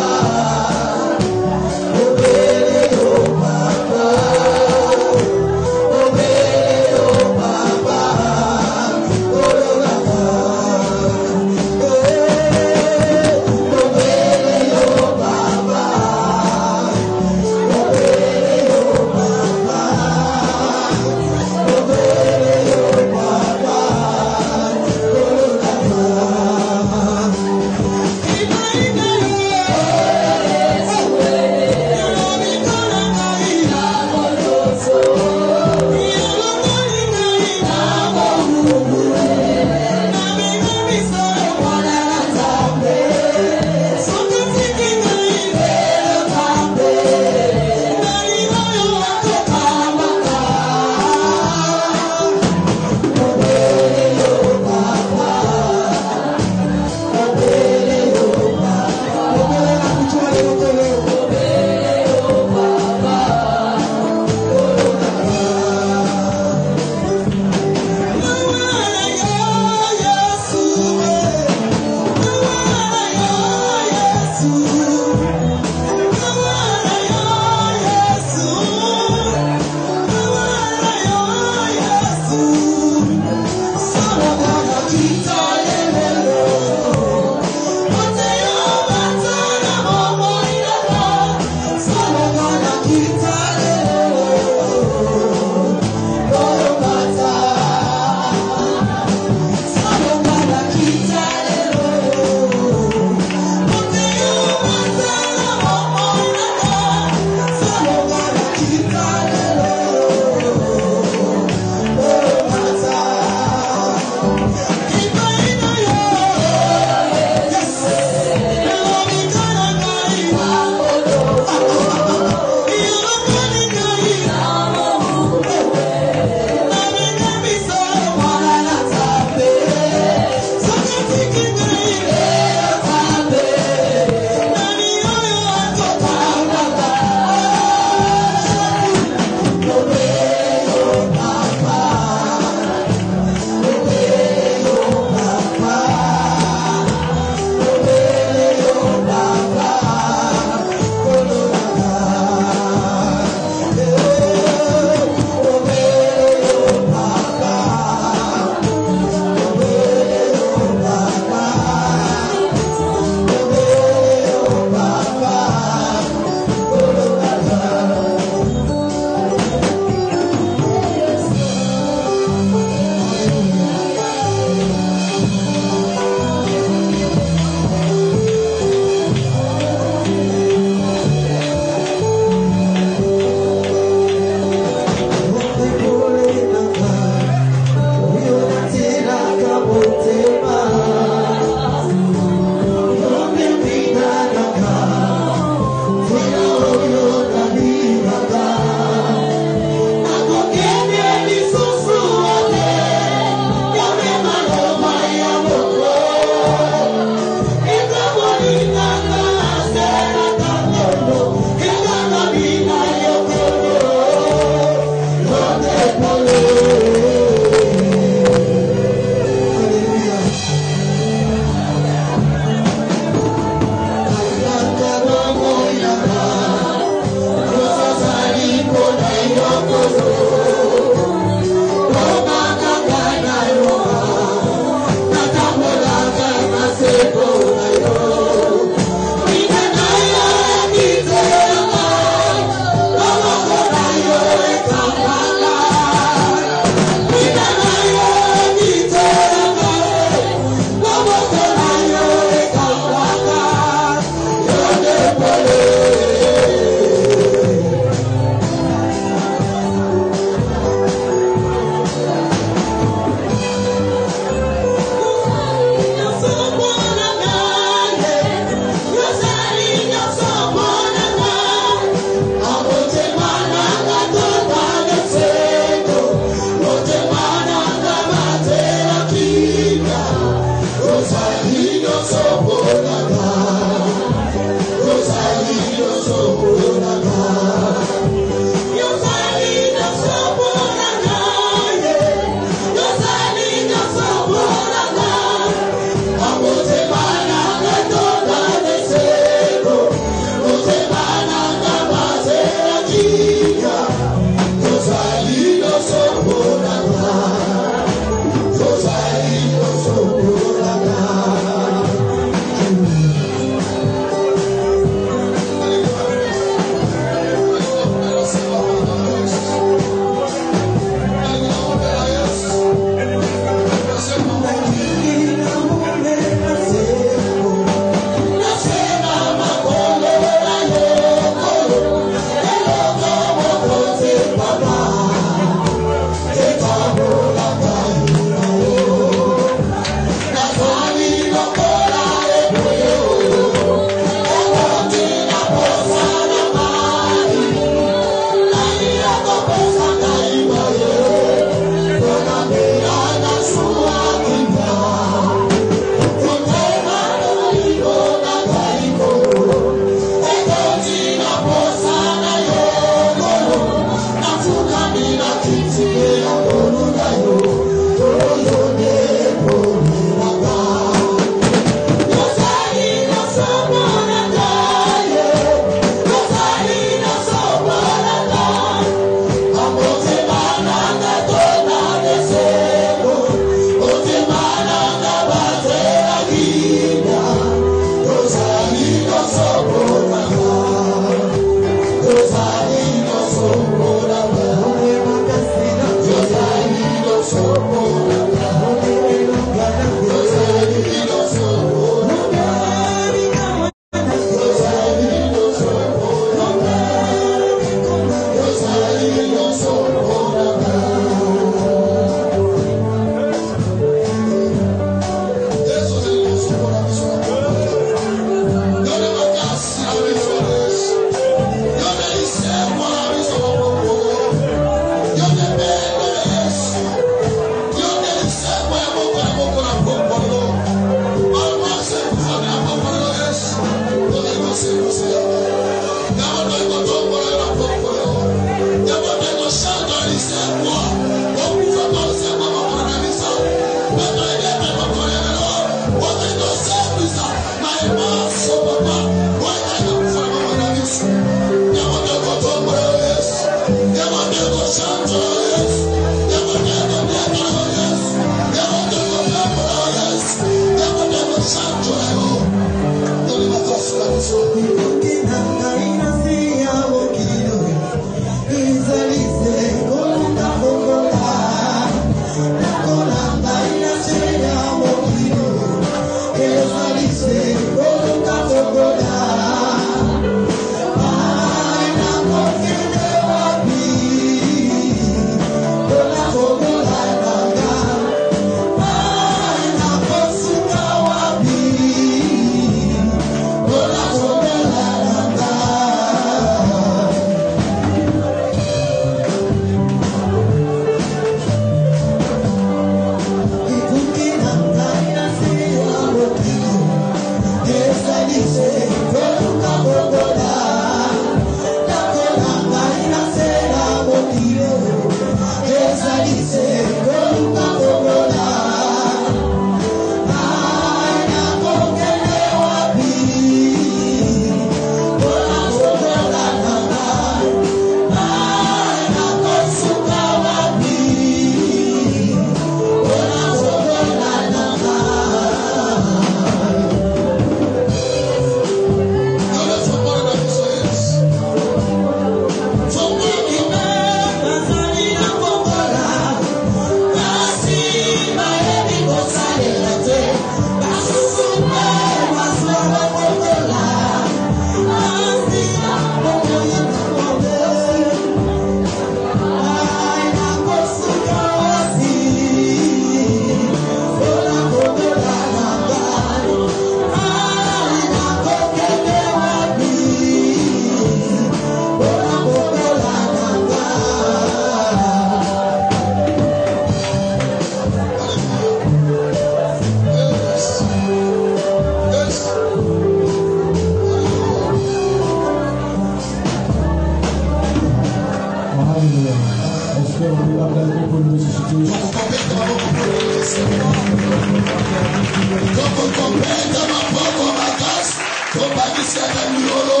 Tokopenda mapoko makasi. Tobakisia na miolo.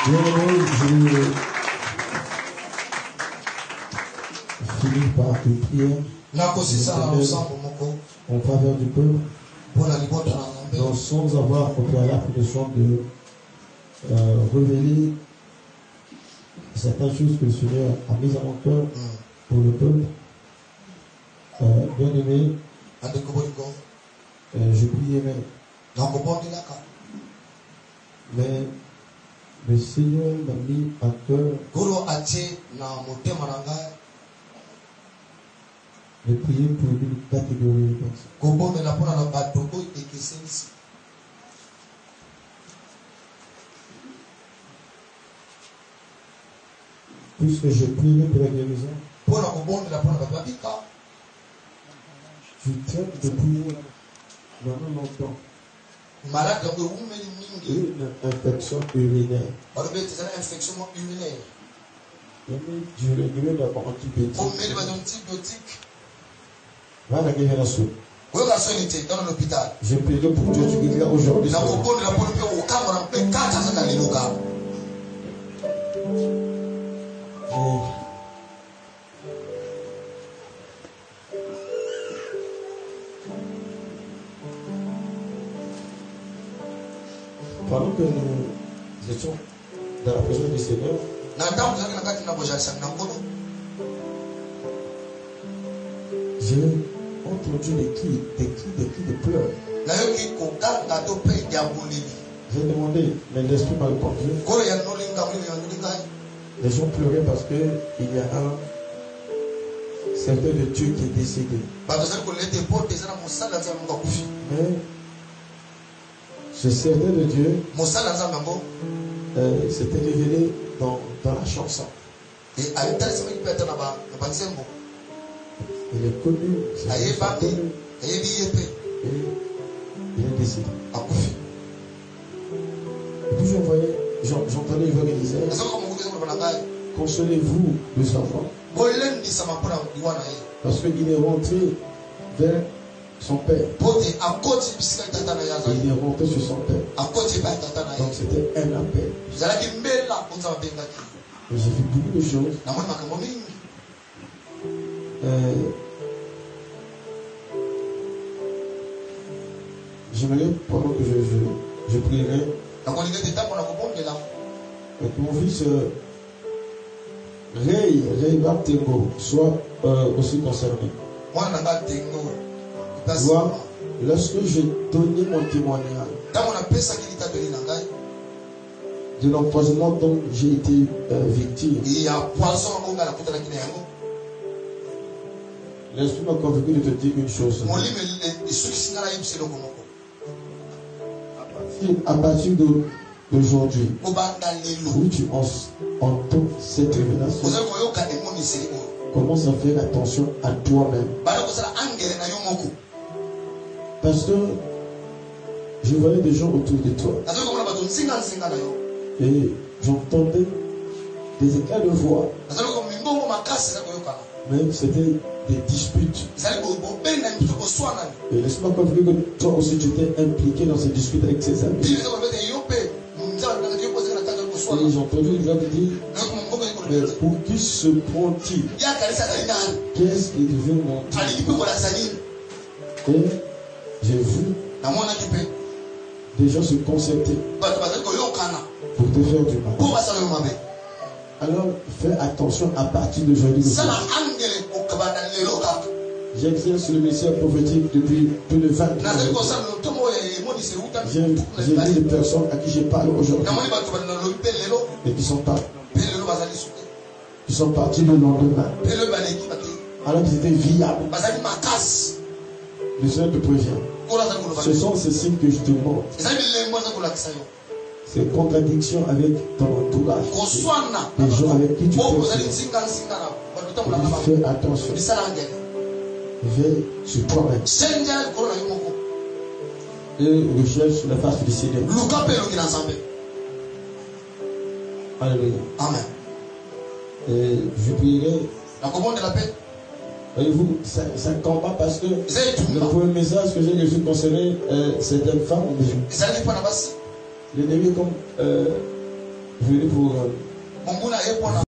Je finis par une prière en faveur du peuple. Donc, sans avoir au préalable le soin de révéler certaines choses que le Seigneur a mises à mon cœur pour le peuple. Bien aimé, je priais mais le Seigneur m'a mis à cœur de prier pour une catégorie de personnes. Puisque je prie pour la guérison, je traite depuis vraiment longtemps une infection urinaire. Je régulier d'abord antibiotiques. Je prie pour Dieu, tu guériras aujourd'hui. Pendant que nous étions dans la présence du Seigneur, j'ai entendu des cris de pleurs. J'ai demandé, mais l'esprit m'a répondu. Les gens pleuraient parce qu'il y a un serviteur de Dieu qui est décédé. Mais ce serviteur de Dieu s'était révélé dans la chanson. Il est connu, et il est décédé. Et puis j'entendais une voix qui disait, consolez-vous de sa voix. Parce qu'il est rentré vers son père. Et il est rentré sur son père. Donc c'était un appel. Et j'ai vu beaucoup de choses. J'aimerais, pendant que je prierai, que mon fils Ray Bartengo soit aussi concerné. Lorsque j'ai donné mon témoignage de l'empoisonnement dont j'ai été victime, l'esprit m'a convaincu de te dire une chose. À partir d'aujourd'hui, où tu entends cette révélation, commence à faire attention à toi-même. Parce que je voyais des gens autour de toi. Et j'entendais des éclats de voix. Mais c'était des disputes. Et laisse-moi confirmer que toi aussi tu t'es impliqué dans ces disputes avec ses amis. Et j'ai entendu une voix qui dit, mais pour qui se prend-il? Qu'est-ce qu'il veut montrer? Et j'ai vu des gens se concerter pour te faire du mal. Alors fais attention à partir d'aujourd'hui. J'exerce le ministère prophétique depuis plus de 20 ans. J'ai vu des personnes à qui je parle aujourd'hui et qui sont partis le lendemain. Alors qu'ils étaient viables. Le Seigneur te prévient. Ce sont ces signes que je te montre. Ces contradictions avec ton entourage. Les gens avec qui tu fais. Fais attention. Veille sur toi-même. Et recherche la face du Seigneur. Alléluia. Amen. Et je prierai Voyez-vous, c'est un combat parce que le le premier message que j'ai reçu concernait certaines femmes, ezali mpo na basi l'ennemi est comme venu pour monguna ye mpo na